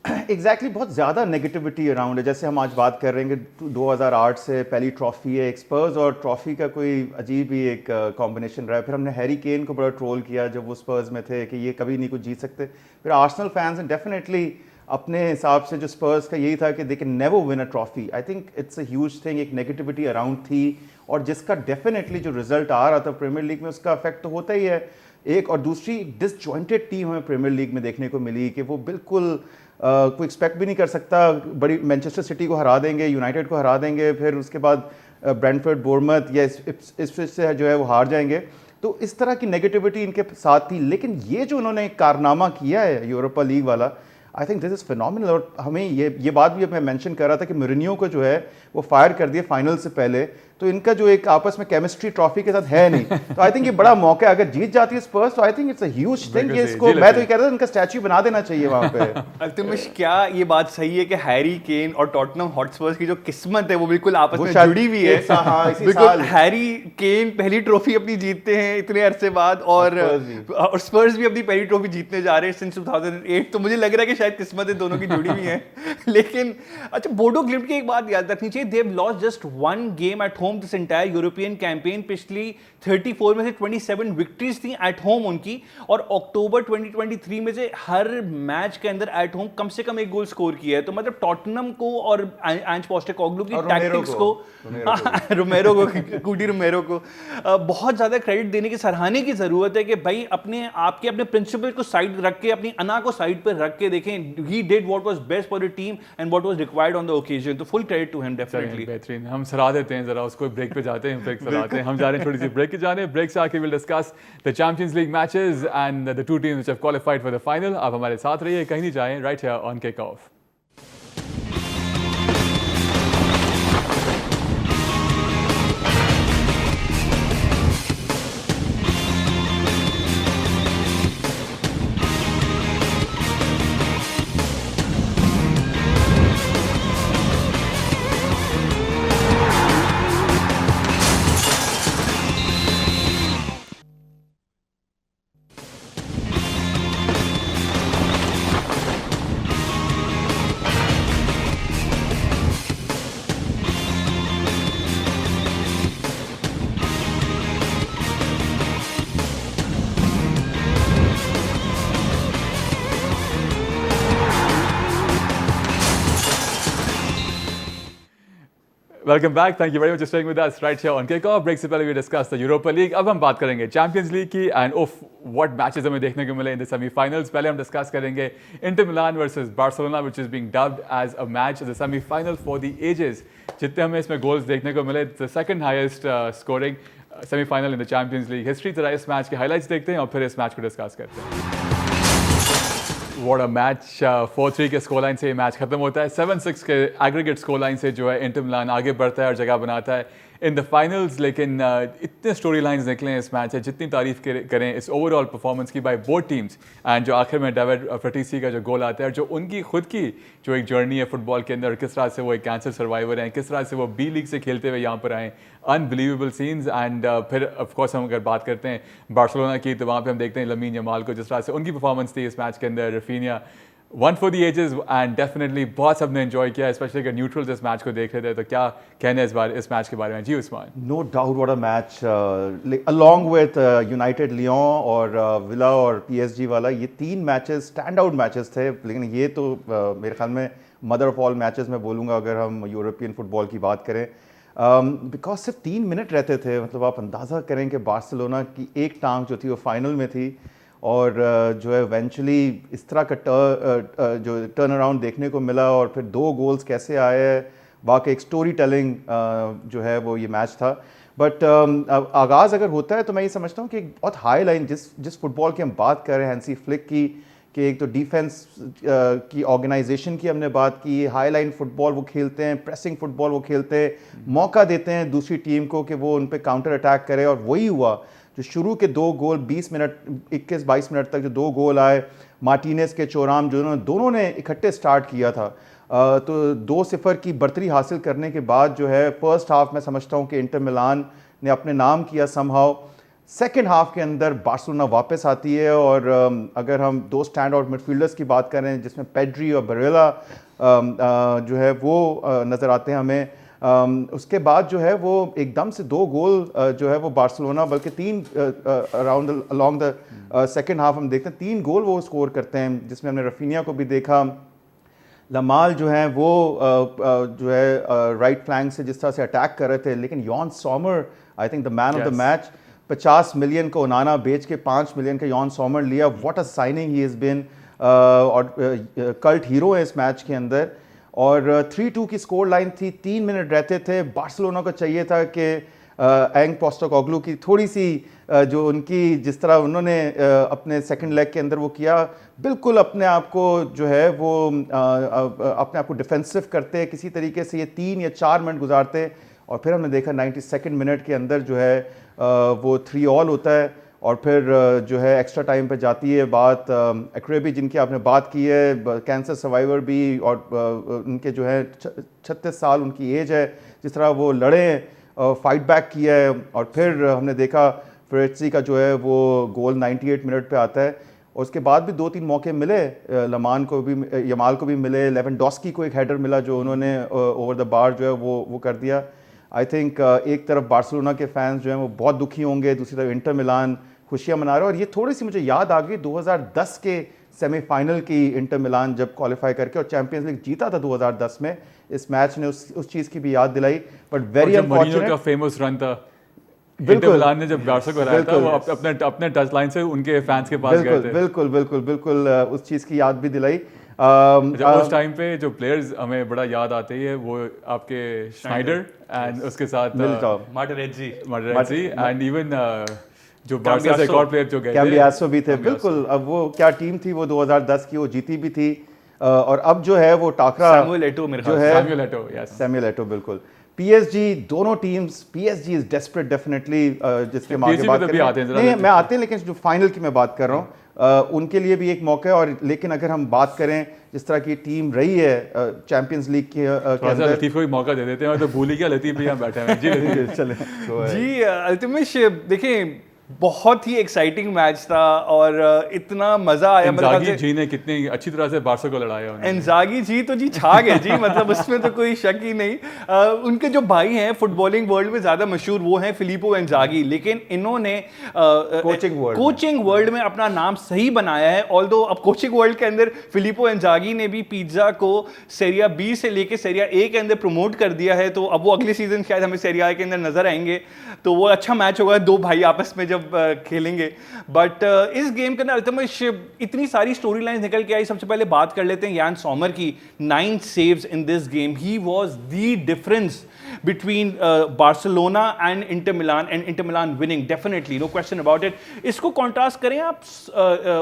Exactly बहुत ज़्यादा नेगेटिविटी अराउंड है. जैसे हम आज बात कर रहे हैं कि 2008 से पहली ट्रॉफी है, एक स्पर्स और ट्रॉफी का कोई अजीब ही एक कॉम्बिनेशन रहा है. फिर हमने हैरी केन को बड़ा ट्रोल किया जब वो स्पर्स में थे कि ये कभी नहीं कुछ जीत सकते. फिर आर्सेनल फैंस हैं डेफिनेटली अपने हिसाब से जो स्पर्स का यही था कि they can never win a trophy. I think it's a huge thing. एक नेगेटिविटी अराउंड थी और जिसका डेफिनेटली जो रिजल्ट आ रहा था प्रीमियर लीग में उसका इफेक्ट तो होता ही है. एक और दूसरी डिसजॉइंटेड टीम हमें प्रीमियर लीग में देखने को मिली कि वो बिल्कुल कोई एक्सपेक्ट भी नहीं कर सकता. बड़ी मैनचेस्टर सिटी को हरा देंगे, यूनाइटेड को हरा देंगे, फिर उसके बाद ब्रेंटफोर्ड, बोर्नमथ या इस से जो है वो हार जाएंगे. तो इस तरह की नेगेटिविटी इनके साथ थी. लेकिन ये जो उन्होंने कारनामा किया है यूरोपा लीग वाला, I think this is phenomenal. और हमें ये बात भी मैं मेंशन कर रहा था कि मोरिन्यो को जो है वो फायर कर दिया फाइनल से पहले. तो इनका जो एक आपस में केमिस्ट्री ट्रॉफी के साथ है नहीं. तो आई थिंक ये बड़ा मौका है. अगर जीत जाती है स्पर्स तो I think it's a huge thing. इसको मैं तो ये कह रहा था इनका स्टैच्यू बना देना चाहिए वहां पे. अल्तमिश, क्या ये बात सही है कि हैरी केन और टॉटनहम हॉटस्पर्स की जो किस्मत है वो बिल्कुल आपस में जुड़ी हुई है? बिल्कुल. हैरी केन पहली ट्रॉफी अपनी जीतते हैं इतने अरसे बाद और स्पर्स भी अपनी पहली ट्रॉफी जीतने जा रहे हैं सिंस 2008. तो मुझे लग रहा है कि शायद किस्मतें दोनों की जुड़ी हुई हैं. लेकिन अच्छा, बोडो ग्लिम्ट की एक बात याद रखनी चाहिए. They have lost just 1 game at home this entire European campaign. पिछली 34 में से 27 विक्ट्रीज थी एट होम उनकी और अक्टूबर 2023 में से हर मैच के अंदर एट होम कम से कम 1 गोल स्कोर किया है. तो मतलब टॉटनहम को और एंज पोस्टेकोग्लू की टैक्टिक्स को, रोमेरो को, कूडी रोमेरो को बहुत ज्यादा क्रेडिट देने की, सराहने की जरूरत है कि भाई अपने आपके अपने प्रिंसिपल को साइड रख के, अपनी अना को साइड पर रख के देखें. He did what was best for the team and what was required on the occasion. तो full credit to him definitely. बेहतरीन. हम सराह देते हैं जरा उसको. ब्रेक पे जाते हैं, ब्रेक सराहते हैं. हम जा रहे हैं थोड़ी सी ब्रेक के जाने. ब्रेक से आके will discuss the Champions League matches and the 2 teams which have qualified for the final. आप हमारे साथ रहिए, कहीं नहीं जाएं. Right here on Kick Off. Welcome back. Thank you very much for staying with us right here on Kick Off. Break से पहले we discuss the Europa League. अब हम बात करेंगे चैंपियंस लीग की एंड ऑफ व्हाट मैचेस हमें देखने को मिले इन द सेमीफाइनल्स. पहले हम डिस्कस करेंगे Inter Milan versus Barcelona which is being dubbed as a match the semifinal for the ages. जितने हमें इसमें गोल्स देखने को मिले, the second highest scoring semifinal in the Champions League history. जरा इस मैच के हाइलाइट्स देखते हैं और फिर इस मैच को डिस्कस करते हैं। व्हाट अ मैच, 4-3 के स्कोर लाइन से ये मैच खत्म होता है। 7-6 के एग्रीगेट स्कोर लाइन से जो है इंटर मिलान आगे बढ़ता है और जगह बनाता है इन द फाइनल्स। लेकिन इतने स्टोरी लाइन्स निकले हैं इस मैच से, जितनी तारीफ करें इस ओवरऑल परफॉर्मेंस की बाय बोथ टीम्स। एंड जो आखिर में डेविड फ्रेटिसी का जो गोल आता है, जो उनकी खुद की जो एक जर्नी है फुटबॉल के अंदर, किस तरह से वो एक कैंसर सर्वाइवर हैं, किस तरह से वो बी लीग से खेलते हुए यहाँ पर आए, अनबिलीवेबल सीन्स। एंड फिर ऑफकोर्स हम अगर बात करते हैं बार्सिलोना की, तो वहाँ पे हम देखते हैं लमीन यमाल को, जिस तरह से उनकी परफॉर्मेंस थी इस मैच के अंदर। Raphinha, one for the ages and definitely बहुत सबने एंजॉय किया, स्पेशली अगर न्यूट्रल्स इस मैच को देख रहे थे। तो क्या कहने इस मैच के बारे में जी Usman? No doubt what a match, along with United Lyon और विला और पीएसजी वाला, ये 3 मैचेस स्टैंड आउट मैचेस थे। लेकिन ये तो मेरे ख्याल में मदर ऑफ ऑल मैचेस मैं बोलूँगा अगर हम यूरोपियन फुटबॉल की बात करें, बिकॉज सिर्फ 3 मिनट रहते थे। मतलब आप अंदाज़ा करें कि बार्सिलोना की एक टांग जो थी वो फाइनल में थी, और जो है इवेंचुअली इस तरह का जो टर्न अराउंड देखने को मिला, और फिर 2 गोल्स कैसे आए, वाकई एक स्टोरी टेलिंग जो है वो ये मैच था। बट आगाज़ अगर होता है तो मैं ये समझता हूँ कि एक बहुत हाई लाइन जिस फुटबॉल की हम बात कर रहे हैं, हैंसी फ्लिक की, कि एक तो डिफेंस की ऑर्गेनाइजेशन की हमने बात की, हाई लाइन फुटबॉल वो खेलते हैं, प्रेसिंग फुटबॉल वो खेलते हैं, मौका देते हैं दूसरी टीम को कि वो उन पर काउंटर अटैक करे। और वही हुआ जो शुरू के 2 गोल 20 मिनट 21-22 मिनट तक जो 2 गोल आए, मार्टिनेज के चोराम, जो दोनों ने इकट्ठे स्टार्ट किया था। तो 2-0 की बढ़तरी हासिल करने के बाद जो है फर्स्ट हाफ मैं समझता हूँ कि इंटर मिलान ने अपने नाम किया समहाउ। सेकेंड हाफ के अंदर बार्सिलोना वापस आती है, और अगर हम 2 स्टैंड आउट मिडफील्डर्स की बात करें जिसमें पेड्री और बरेला जो है वो नज़र आते हैं हमें, उसके बाद जो है वो एकदम से 2 गोल जो है वो बार्सिलोना, बल्कि 3 around along the second half हम देखते हैं 3 गोल वो स्कोर करते हैं, जिसमें हमने रफीनिया को भी देखा। लमाल जो है वो जो है राइट फ्लैंक से जिस तरह से अटैक कर रहे थे, लेकिन Yann Sommer I think the man of the match. 50 million को ओनाना बेच के 5 मिलियन का यॉन सॉमर लिया। What a signing he has been, और कल्ट हीरो है इस मैच के अंदर। और 3-2 की स्कोर लाइन थी, 3 मिनट रहते थे। बार्सिलोना को चाहिए था कि एंग पोस्टेकोग्लू की थोड़ी सी जो उनकी जिस तरह उन्होंने अपने सेकंड लेग के अंदर वो किया, बिल्कुल अपने आप को जो है वो अपने आप को डिफेंसिव करते, किसी तरीके से ये 3 या 4 मिनट गुजारते। और फिर हमने देखा 92nd मिनट के अंदर जो है वो 3-3 होता है, और फिर जो है एक्स्ट्रा टाइम पे जाती है बात। एक्रेबी जिनकी आपने बात की है, कैंसर सर्वाइवर भी, और उनके जो है 36 साल उनकी एज है, जिस तरह वो लड़े, फाइट बैक किया है। और फिर हमने देखा फ्रेट्सी का जो है वो गोल 98 मिनट पे आता है। और उसके बाद भी 2-3 मौके मिले, लमान को भी, यमाल को भी मिले, लेवेंडोस्की को एक हेडर मिला जो उन्होंने ओवर द बार जो है वो कर दिया। आई थिंक एक तरफ बार्सिलोना के फैंस जो हैं वो बहुत दुखी होंगे, दूसरी तरफ इंटर मिलान खुशियां मना रहे हैं। और ये थोड़ी सी मुझे याद आ गई 2010 के सेमीफाइनल की, इंटर मिलान जब क्वालिफाई करके और चैंपियंस लीग जीता था 2010 में, इस मैच ने उस चीज़ की भी याद दिलाई। बट वेरी अनफॉर्चुनेट का फेमस रन था इंटर मिलान ने जब बार्सा को हराया था, वो अपने टच लाइन से उनके फैंस के पास गए थे। बिल्कुल उस चीज़ की याद भी दिलाई। उस टाइम पे जो प्लेयर्स हमें बड़ा याद आते हैं वो आपके स्नाइडर एंड उसके साथ मार्टिनेजी एंड इवन जो बार्सा से एक और प्लेयर जो गए थे, कैम्बियासो भी थे। बिल्कुल, अब वो क्या टीम थी वो 2010 की, वो जीती भी थी। और अब जो है वो टाकरा सैमुअल एटो सैमुअल एटो बिल्कुल। पीएसजी, दोनों teams, PSG is desperate definitely, जिसके आगे बात करें नहीं मैं आते हैं, लेकिन जो फाइनल की मैं बात कर रहा हूँ उनके लिए भी एक मौका है। और लेकिन अगर हम बात करें जिस तरह की टीम रही है चैंपियंस लीग के अंदर, लतीफ को भी मौका दे देते हैं, तो भूल ही गया लतीफ भी यहाँ बैठे हैं। जी चले जी अल्तमिश, देखिए बहुत ही एक्साइटिंग मैच था और इतना मजा आया। इंजागी जी ने कितनी अच्छी तरह से बार्सा को लड़ाया। इंजागी जी तो जी छा गए जी, मतलब उसमें तो कोई शक ही नहीं। उनके जो भाई हैं फुटबॉलिंग वर्ल्ड में ज्यादा मशहूर, वो हैं फिलिपो इंजागी, लेकिन इन्होंने कोचिंग वर्ल्ड में अपना नाम सही बनाया है। ऑल्दो अब कोचिंग वर्ल्ड के अंदर फिलिपो इंजागी ने भी पिज्जा को सेरिया बी से लेके सेरिया ए के अंदर प्रमोट कर दिया है, तो अब वो अगले सीजन शायद हमें सेरिया ए के अंदर नजर आएंगे। तो वो अच्छा मैच होगा, 2 भाई आपस में जब जब खेलेंगे। बट इस गेम के ना अल्तमश इतनी सारी स्टोरी लाइन निकल के आई। सबसे पहले बात कर लेते हैं यान सॉमर की। 9 saves in this game, he was the difference between Barcelona and Inter Milan, and Inter Milan winning definitely, no question about it. इसको कॉन्ट्रास्ट करें आप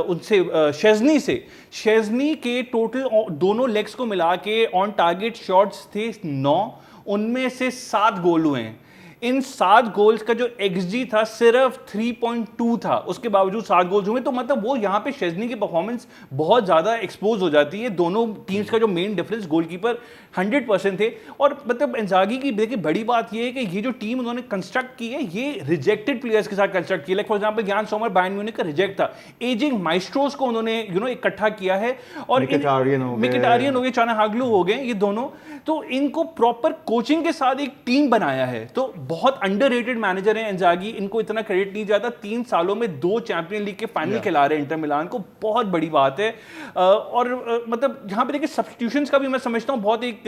उनसे शेज़नी से। शेज़नी के टोटल दोनों लेग्स को मिला के ऑन टारगेट शॉट्स थे 9, उनमें से 7 गोल हुए हैं। इन 7 गोल्स का जो XG था सिर्फ 3.2 था, उसके बावजूद 7 गोल्स हुए। तो मतलब वो यहाँ पे शेज़नी की परफॉर्मेंस बहुत ज़्यादा एक्सपोज हो जाती है। दोनों टीम्स का जो मेन डिफरेंस गोलकीपर 100% थे। और मतलब इंजागी की देखिए बड़ी बात ये है कि ये जो टीम उन्होंने कंस्ट्रक्ट की है ये रिजेक्टेड प्लेयर्स के साथ कंस्ट्रक्ट की है। लाइक फॉर एग्जांपल यान सॉमर बायर्न म्यूनिख का रिजेक्ट था, एजिंग माइस्ट्रोस को उन्होंने इकट्ठा किया है। और मिकिटारियन हो गए, चानाहाग्लू हो गए, ये दोनों। तो इनको प्रॉपर कोचिंग के साथ एक टीम बनाया है। तो बहुत अंडररेटेड मैनेजर हैं इंजागी, इनको इतना क्रेडिट नहीं जाता। 3 सालों में 2 चैंपियन लीग के फाइनल खिला रहे हैं इंटर मिलान को, बहुत बड़ी बात है। और मतलब यहाँ पे देखिए सब्स्टिट्यूशंस का भी मैं समझता हूँ बहुत एक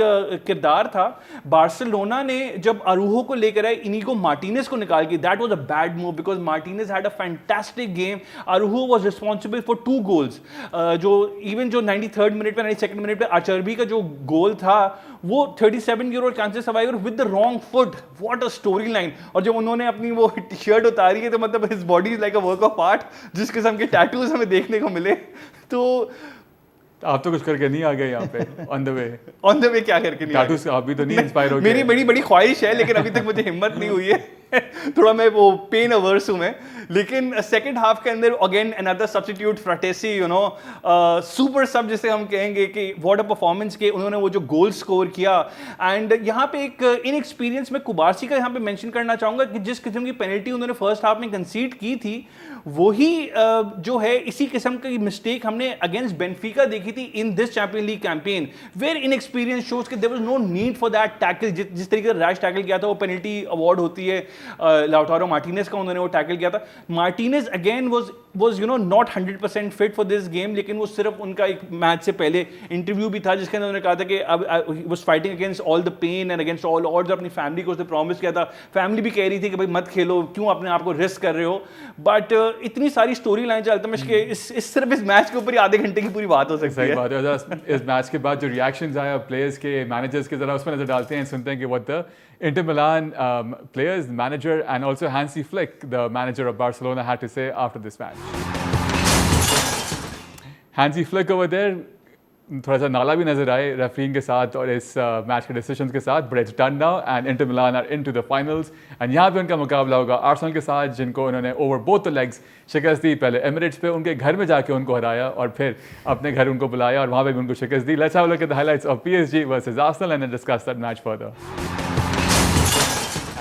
किरदार था। बार्सिलोना ने जब अरूहो को लेकर आए, इनिगो मार्टिनेज को निकाल के, that was a bad move because Martinez had a fantastic game. Araujo was responsible for 2 goals. जो इवन जो 93rd मिनट पे 92nd मिनट पे अचरबी का जो गोल था वो 37-year-old cancer survivor with the wrong foot. What a story line. और जब उन्होंने अपनी वो शर्ट उतारी है तो मतलब his body is like a work of art, जिस किस्म के टैटूज हमें देखने को मिले। तो आप तो कुछ करके नहीं आ गए यहाँ पे ऑन द वे क्या करके नहीं टैटूज अभी तो नहीं इंस्पायर हो गए। मेरी बड़ी बड़ी ख्वाहिश है लेकिन अभी तक मुझे हिम्मत नहीं हुई है। थोड़ा मैं वो पेन अवर्स हूं मैं। लेकिन सेकंड हाफ के अंदर अगेन अनदर सब्स्टिट्यूट फ्राटेसी, सुपर सब जिसे हम कहेंगे कि व्हाट अ परफॉर्मेंस के उन्होंने वो जो गोल स्कोर किया। एंड यहाँ पे एक इनएक्सपीरियंस में कुबारसी का यहाँ पे मेंशन करना चाहूंगा कि जिस किस्म की पेनल्टी उन्होंने फर्स्ट हाफ में कंसीड की थी वही जो है इसी किस्म की मिस्टेक हमने अगेंस्ट बेनफिका देखी थी in this champion league campaign, where inexperience shows कि there was no need for that tackle. जिस तरीके से रैश टैकल किया था वो पेनल्टी अवार्ड होती है। लाउटारो मार्टिनेज का उन्होंने वो टैकल किया था। Martinez again was not 100% fit for this game, लेकिन वो सिर्फ उनका एक मैच से पहले इंटरव्यू भी था जिसके अंदर उन्होंने कहा था कि अब he was fighting against all the pain and against all odds. अपनी फैमिली को उसने प्रॉमिस किया था, फैमिली भी कह रही थी कि भाई मत खेलो, क्यों अपने आप को रिस्क कर रहे हो। बट इतनी सारी स्टोरी लाइन चलता है कि इस सिर्फ इस मैच के ऊपर ही आधे घंटे की पूरी बात हो सकती है। सही बात है। इस मैच के बाद जो रिएक्शंस आए प्लेयर्स के, मैनेजर्स के, जरा उसमें नजर डालते हैं, सुनते हैं कि what the Inter Milan players, manager and also Hansi Flick, the manager of Barcelona, had to say after this match. Hansi Flick over there, थोड़ा सा नाला भी नजर आए रेफरिंग के साथ और इस मैच के डिसीजंस के साथ, but it's done now and Inter Milan are into the finals. And यहाँ पे उनका मुकाबला होगा आर्सेनल के साथ, जिनको उन्होंने ओवर बोथ द लेग्स शिकस्त दी। पहले एमिरेट्स पे उनके घर में जाके उनको हराया और फिर अपने घर उनको बुलाया और वहाँ पे भी उनको शिकस्त दी। Let's have a look at the highlights of PSG versus Arsenal and discuss that match further.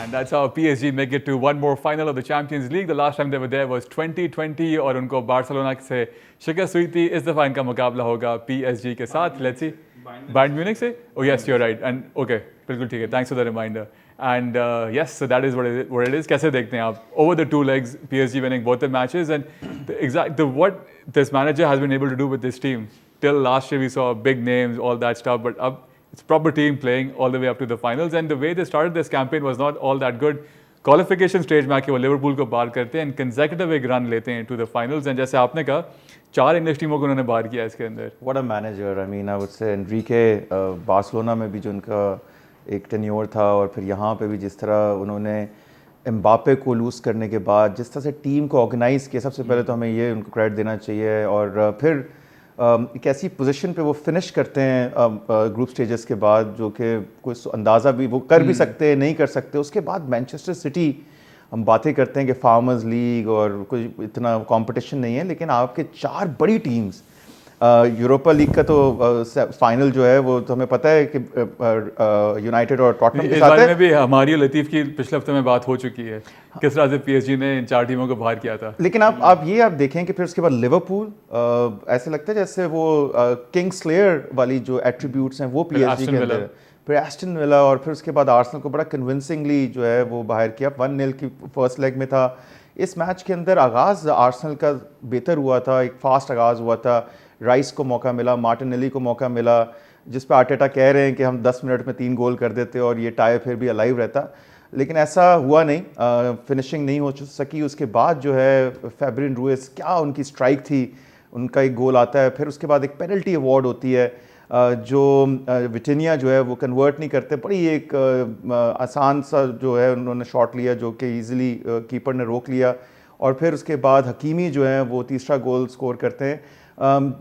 And that's how PSG make it to one more final of the Champions League. The last time they were there was 2020 और उनको Barcelona से शिकस्त हुई थी। इस दफ़ा इनका मुकाबला होगा PSG के साथ। Let's see. Bayern Munich से? Oh yes, you're right. And okay, बिल्कुल ठीक है. Thanks for the reminder. And yes, so that is what it is. कैसे देखते हैं आप? Over the 2 legs, PSG winning both the matches, and what this manager has been able to do with this team. Till last year we saw big names, all that stuff, but अब it's proper team playing all the way up to the finals, and the way they started this campaign was not all that good. Qualification stage में आके वो Liverpool को बाहर करते हैं and consecutive एक run लेते हैं to the finals, and जैसे आपने कहा 4 इंग्लिश टीमों को उन्होंने बाहर किया इसके अंदर। What a manager! I mean, I would say Enrique, Barcelona में भी जो उनका एक टेन्योर था और फिर यहाँ पे भी जिस तरह उन्होंने एम्बापे को लूज़ करने के बाद जिस तरह से टीम को ऑर्गेनाइज़ किया, सबसे पहले तो हमें ये उनको क्रेडिट देना चाहिए। और फिर एक ऐसी पोजीशन पे वो फिनिश करते हैं ग्रुप स्टेजेस के बाद, जो कि कोई अंदाज़ा भी वो कर भी सकते हैं, नहीं कर सकते। उसके बाद मैनचेस्टर सिटी, हम बातें करते हैं कि फार्मर्स लीग और कोई इतना कंपटीशन नहीं है, लेकिन आपके 4 बड़ी टीम्स, यूरोपा लीग का तो फाइनल जो है वो तो हमें पता है कि यूनाइटेड और टॉटनहम के साथ है। में भी हमारी लतीफ़ की पिछले हफ्ते में बात हो चुकी है किस तरह से PSG ने इन 4 टीमों को बाहर किया था। लेकिन आप देखें कि फिर उसके बाद लिवरपूल, ऐसे लगता है जैसे वो किंग स्लेयर वाली जो एट्रीब्यूट्स हैं वो PSG के अंदर, फिर एस्टन विला, और फिर उसके बाद आर्सेनल को बड़ा कन्विंसिंगली जो है वो बाहर किया। 1-0 की फर्स्ट लेग में था। इस मैच के अंदर आगाज़ आर्सेनल का बेहतर हुआ था, एक फास्ट आगाज़ हुआ था। राइस को मौका मिला, मार्टिनेली को मौका मिला, जिस पर आर्टेटा कह रहे हैं कि हम 10 मिनट में 3 गोल कर देते और ये टाई फिर भी अलाइव रहता। लेकिन ऐसा हुआ नहीं, फिनिशिंग नहीं हो सकी। उसके बाद जो है फैब्रिन रूइस, क्या उनकी स्ट्राइक थी, उनका एक गोल आता है, फिर उसके बाद एक पेनल्टी अवार्ड होती है जो विटिनिया जो है वो कन्वर्ट नहीं करते। बड़ी एक आसान सा जो है उन्होंने शॉट लिया जो कि ईजिली कीपर ने रोक लिया, और फिर उसके बाद हकीमी जो है वो तीसरा गोल स्कोर करते हैं।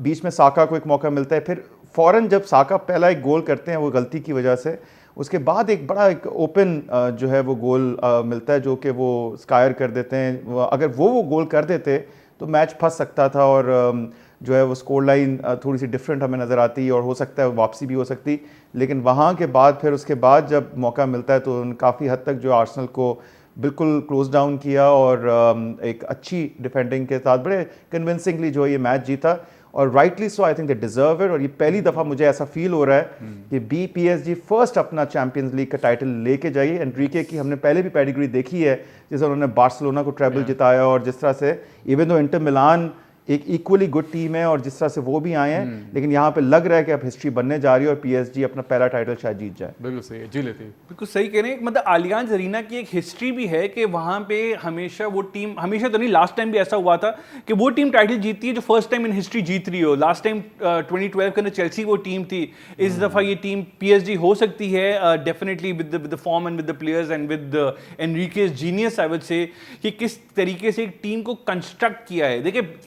बीच में साका को एक मौका मिलता है, फिर फ़ौरन जब साका पहला एक गोल करते हैं वो गलती की वजह से, उसके बाद एक बड़ा एक ओपन जो है वो गोल मिलता है जो कि वो स्कायर कर देते हैं। अगर वो गोल कर देते तो मैच फंस सकता था, और जो है वो स्कोर लाइन थोड़ी सी डिफरेंट हमें नज़र आती, और हो सकता है वापसी भी हो सकती। लेकिन वहाँ के बाद फिर उसके बाद जब मौका मिलता है तो काफ़ी हद तक जो आर्सेनल को बिल्कुल क्लोज डाउन किया, और एक अच्छी डिफेंडिंग के साथ बड़े कन्विंसिंगली जो है ये मैच जीता, और rightly so. I think they deserve it. और ये पहली दफ़ा मुझे ऐसा फील हो रहा है कि PSG फर्स्ट अपना चैंपियंस लीग का टाइटल लेके जाइए। एनरिके की हमने पहले भी पेडिग्री देखी है, जैसे उन्होंने बार्सिलोना को ट्रेबल जिताया, और जिस तरह से इवन दो इंटर मिलान एक इक्वली गुड टीम है और जिस तरह से वो भी आए हैं, लेकिन यहाँ पे लग रहा है कि अब हिस्ट्री बनने जा रही है और PSG अपना पहला टाइटल शायद जीत जाए। बिल्कुल सही है, जी लेती है। बिल्कुल सही कह रहे हैं। मतलब आलियांज अरीना की एक हिस्ट्री भी है कि वहाँ पे हमेशा वो टीम, हमेशा तो नहीं, लास्ट टाइम भी ऐसा हुआ था कि वो टीम टाइटल जीतती है जो फर्स्ट टाइम इन हिस्ट्री जीत रही हो। लास्ट टाइम 2012 के अंदर चेल्सी वो टीम थी, इस दफ़ा ये टीम PSG हो सकती है definitely with the form and with the players and with एनरिके's जीनियस आई वुड से, कि किस तरीके से एक टीम को कंस्ट्रक्ट किया है। देखिए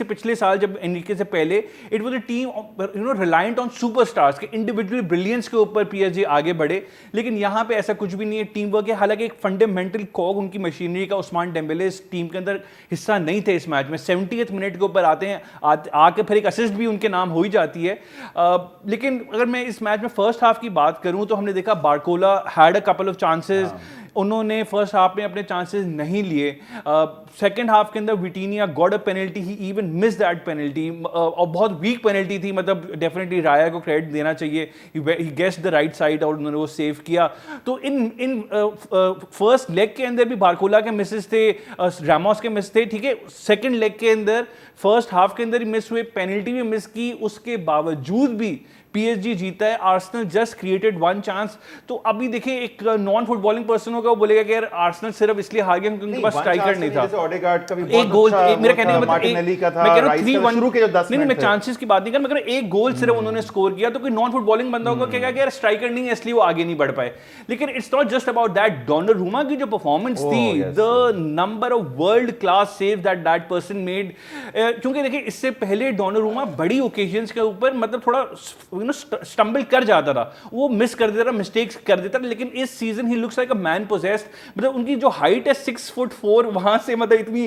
पिछले साल जब एनरिके से पहले it was a team reliant on superstars के इंडिविजुअल ब्रिलियंस के ऊपर PSG आगे बढ़े, लेकिन यहाँ पे ऐसा कुछ भी नहीं है, टीम वर्क है। हालांकि एक फंडामेंटल कॉग उनकी मशीनरी का उस्मान डेम्बेले इस टीम के अंदर हिस्सा नहीं थे इस मैच में। 70th मिनट के ऊपर आते हैं, आके फिर एक असिस्ट भी उनके नाम हो ही जाती है। लेकिन अगर मैं इस मैच में फर्स्ट हाफ की बात करूं तो हमने देखा Barcola had a couple of chances, उन्होंने फर्स्ट हाफ में अपने चांसेस नहीं लिए। सेकंड हाफ के अंदर Vitinha got a penalty, he even miss that penalty, और बहुत वीक पेनल्टी थी। मतलब डेफिनेटली राया को क्रेडिट देना चाहिए, ही गेस्ड द राइट साइड और उन्होंने वो सेव किया। तो इन फर्स्ट लेग के अंदर भी बारकोला के मिसेस थे, रामोस के मिस थे, ठीक है। सेकंड लेग के अंदर फर्स्ट हाफ के अंदर ही मिस हुए, पेनल्टी भी मिस की, उसके बावजूद भी PSG जीता है। Arsenal just created one chance. तो अभी देखिए एक नॉन फुटबॉलिंग पर्सन होगा वो बोलेगा कि यार आर्सेनल सिर्फ इसलिए हार गया क्योंकि उनके पास स्ट्राइकर नहीं था। एक गोल, मेरा कहने का मतलब मैं कह रहा हूं 3-1 शुरू के जो 10 मिनट, नहीं मैं चांसेस की बात नहीं कर, मैं कह रहा हूं एक गोल सिर्फ उन्होंने स्कोर किया। तो कोई नॉन फुटबॉलिंग बंदा होगा कहेगा कि यार स्ट्राइकर नहीं है इसलिए वो आगे नहीं बढ़ पाए। लेकिन it's not just about that. Donnarumma की जो परफॉर्मेंस थी, the number of world class save that person made, क्योंकि देखिए इससे पहले डोनारुमा बड़ी ओकेजन्स के ऊपर मतलब थोड़ा स्टम्बल कर जाता था, वो मिस कर देता था, मिस्टेक्स कर देता था। लेकिन इस season he looks like a man possessed. मतलब उनकी जो हाइट है 6'4", वहां से मतलब इतनी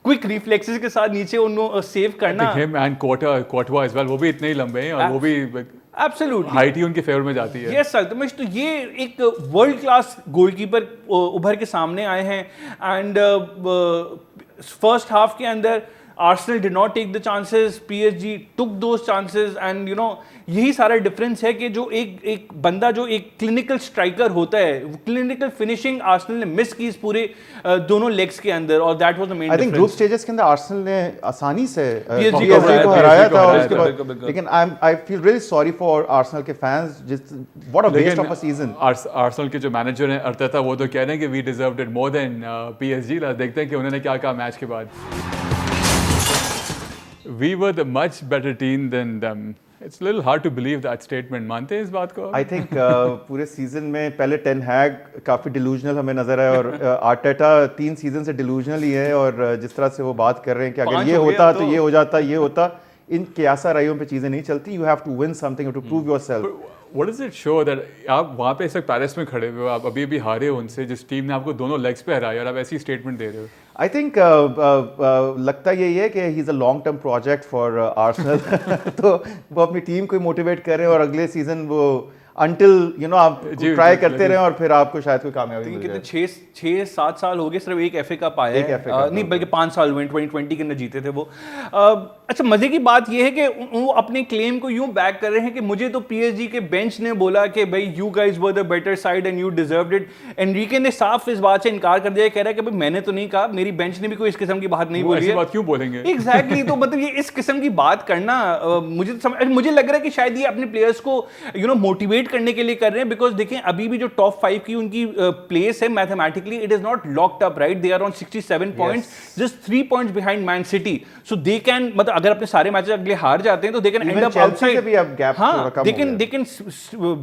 क्विक रिफ्लेक्सेस के साथ नीचे उनको सेव करना। एंड कोर्टवा एज वेल, वो भी इतने ही लंबे हैं और वो भी एब्सोल्युटली हाइट ही उनके फेवर में जाती है। यस सर, तो ये एक वर्ल्ड क्लास गोलकीपर उभर के सामने आए हैं। एंड फर्स्ट हाफ के अंदर Arsenal did not take the chances, PSG took those chances, and यही सारा डिफरेंस है कि जो एक बंदा जो एक क्लिनिकल स्ट्राइकर होता है, क्लिनिकल फिनिशिंग आर्सेनल ने मिस की इस पूरे दोनों लेग्स के अंदर, और that was the main difference. I think group stages के अंदर आर्सेनल ने आसानी से PSG को हराया था, और उसके बाद लेकिन I feel really sorry for Arsenal के fans, what a waste of a season. Arsenal के जो मैनेजर हैं अर्थेता, वो तो कह रहे हैं कि we deserved it more than PSG। देखते हैं कि उन्होंने क्या कहा मैच के बाद। We were the much better team than them. It's a little hard to believe that statement. मानते हैं इस बात को? I think पूरे सीजन में पहले टेन हैग काफ़ी डिलूजनल हमें नजर आया, और आर्टेटा 3 सीजन से डिलूजनल ही है, और जिस तरह से वो बात कर रहे हैं कि अगर ये होता तो ये हो जाता, ये होता, इन क्यासा रायों पे चीज़ें नहीं चलती। You have to win something, you have to prove yourself. What does it show that आप वहाँ पे इस वक्त पेरिस में खड़े हुए हो, आप अभी हारे हो उनसे, जिस टीम ने आपको दोनों लेग्स पे हराया, और आप ऐसी स्टेटमेंट दे रहे हो? आई थिंक लगता यही है कि he is a long term project for Arsenal. तो वो अपनी टीम को मोटिवेट करें, और अगले सीजन वो until आप ट्राई करते रहे और फिर आपको शायद कोई कामयाबी मिल जाए। 6-7 साल हो गए सिर्फ एक FA कप आया है, नहीं बल्कि 5 साल हुए, 2020 के अंदर जीते थे वो। अच्छा मजे की बात ये है कि वो अपने क्लेम को यूं बैक कर रहे हैं कि मुझे तो PSG के बेंच ने बोला कि भाई you guys were the better side and you deserved it. Enrique ने साफ इस बात से इनकार कर दिया, कह रहा है कि भाई मैंने तो नहीं कहा, मेरी बेंच ने भी कोई इस किस्म की बात नहीं बोली है। बात क्यों बोलेंगे? एग्जैक्टली तो मतलब ये इस किस्म की बात करना मुझे लग रहा है कि शायद ये अपने प्लेयर्स को मोटिवेट करने के लिए कर रहे हैं, बिकॉज देखिए अभी भी जो टॉप 5 की उनकी प्लेस है mathematically it is not locked up, right? They are on 67 points, just 3 points behind Man City. So they can, मतलब अगर अपने सारे मैचेस अगले हार जाते हैं तो they can end up outside, they can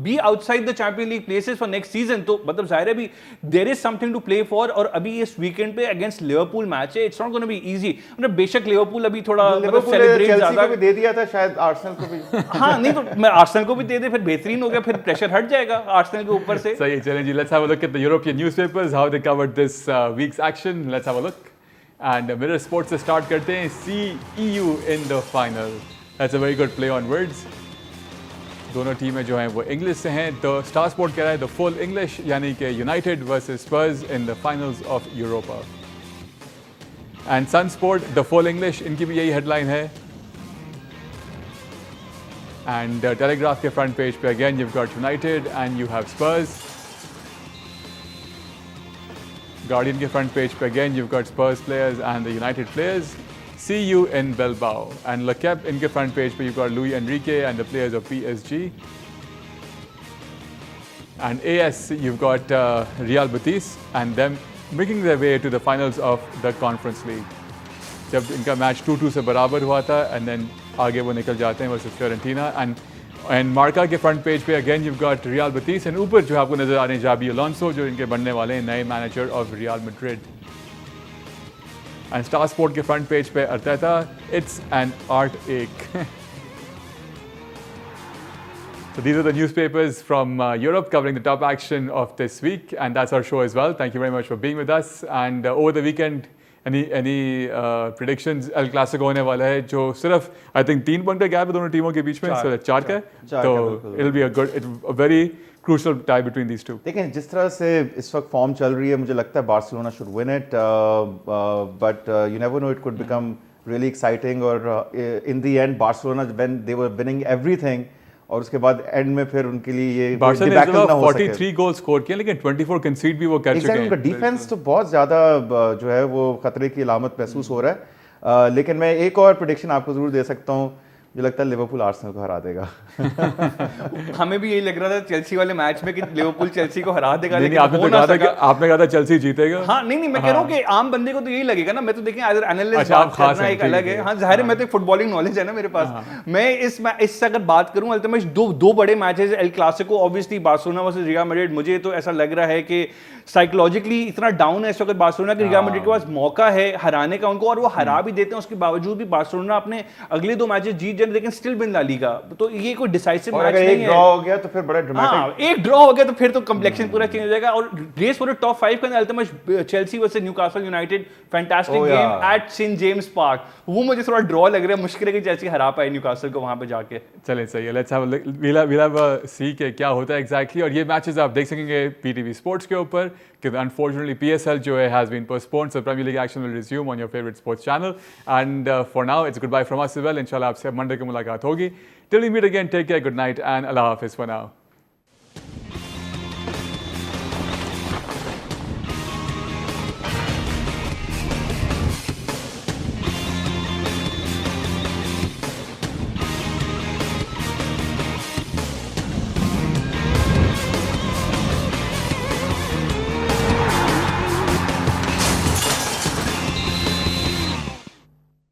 be outside the champion league places for next season. तो मतलब जाहिर है भी there is something to play for. और अभी इस वीकेंड पे अगेंस्ट लिवरपूल मैच है, it's not gonna be easy. मतलब बेशक लिवरपूल अभी थोड़ा सेलिब्रेट ज्यादा दे दिया था शायद, आर्सेनल को भी हाँ नहीं तो मैं आर्सेनल को भी दे दे, फिर बेहतरीन हो गया, फिर प्रेशर हट जाएगा आर्सेनल के ऊपर से। सही, चलें जी, let's have a look at the European newspapers, how they covered this week's action. Let's have a look and Mirror Sports से स्टार्ट करते हैं। CEU in the final, that's a very good play on words. दोनों टीमें जो हैं वो English से हैं। द स्टार स्पोर्ट कह रहा है द फुल इंग्लिश, यानी कि United versus Spurs in the finals of Europa. And Son sport the full English, इनकी भी यही हेडलाइन है। And Telegraph के front page पे again you've got United and you have Spurs. Guardian के front page पे again you've got Spurs players and the United players. See you in Bilbao. And L'Equipe इनके front page पे you've got Luis Enrique and the players of PSG. And AS you've got Real Betis and them making their way to the finals of the Conference League. जब इनका match 2-2 से बराबर हुआ था and then आगे वो निकल जाते हैं वर्सेस फियोरेंटीना। एंड मार्का के फ्रंट पेज पे again you got real Betis and ऊपर जो आपको नजर आ रहे हैं जाबी अलोंसो, जो इनके बनने वाले हैं नए manager of Real Madrid. And star sport के फ्रंट पेज पे अर्थेता, इट्स एन आर्ट एक। So these are the newspapers from Europe covering the top action of this week, and that's our show as well. Thank you very much for being with us. And over the weekend, any predictions? El Clasico होने वाला है, जो सिर्फ I think 3 point का gap है दोनों टीमों के बीच में, सिर्फ 4 का है, तो it'll be a very crucial tie between these two. देखें जिस तरह से इस वक्त फॉर्म चल रही है, मुझे लगता है Barcelona should win it, but you never know, it could become really exciting. और in the end Barcelona when they were winning everything, और उसके बाद एंड में फिर उनके लिए ये डिबैकल ना हो सके। 43 गोल स्कोर किए लेकिन 24 कंसीड भी वो कर चुके हैं। उनका डिफेंस तो बहुत ज़्यादा जो है वो खतरे की अलामत महसूस हो रहा है। लेकिन मैं एक और प्रेडिक्शन आपको ज़रूर दे सकता हूँ, मुझे लगता है लिवरपूल आर्सेनल को हरा देगा। हमें भी यही लग रहा था चेल्सी वाले मैच में कि लिवरपूल चेल्सी को हरा देगा, लेकिन आपने कहा था चेल्सी जीतेगा। हाँ नहीं मैं कह रहा हूँ कि आम बंदे को तो यही लगेगा ना। मैं तो देखें एज एनालिस्ट बात करना एक अलग है। हाँ जाहिर है, मैं तो फुटबॉलिंग नॉलेज है ना मेरे पास। मैं इससे अगर बात करूँ अल्टीमेट दो बड़े matches, El Clasico obviously Barcelona versus real Madrid. मुझे तो ऐसा लग रहा है कि साइकोलॉजिकली इतना डाउन है इस वक्त बार्सिलोना कि रियल मैड्रिड के पास मौका है हराने का उनको, और वो हरा भी देते हैं। उसके बावजूद भी बार्सिलोना अपने अगले 2 मैचेस जीत जाए, लेकिन स्टिल विन ला लीगा। तो ये कोई डिसाइसिव मैच नहीं है। एक ड्रॉ हो गया तो फिर बड़ा ड्रामेटिक, एक ड्रॉ हो गया तो फिर तो कंप्लेक्शन पूरा चेंज हो जाएगा। और रेस फॉर टॉप 5 के अंदर ultimate Chelsea versus Newcastle United, fantastic game at Saint James Park. वो मुझे थोड़ा ड्रॉ लग रहा है, मुश्किल है कि चेल्सी हरा पाए न्यूकासल को वहां पे जाके। चलें सही है, let's have we'll have a see के क्या होता है एग्जैक्टली। और ये मैचेस आप देख सकेंगे PTV स्पोर्ट्स के ऊपर, कि अनफॉर्चुनेटली PSL जो है has been postponed, so Premier League action will resume on your favourite sports channel. And for now it's goodbye from us as well. इंशाल्लाह आपसे मंडे को मुलाकात होगी। Till we meet again, take care, good night and अल्लाह हाफिज़ for now.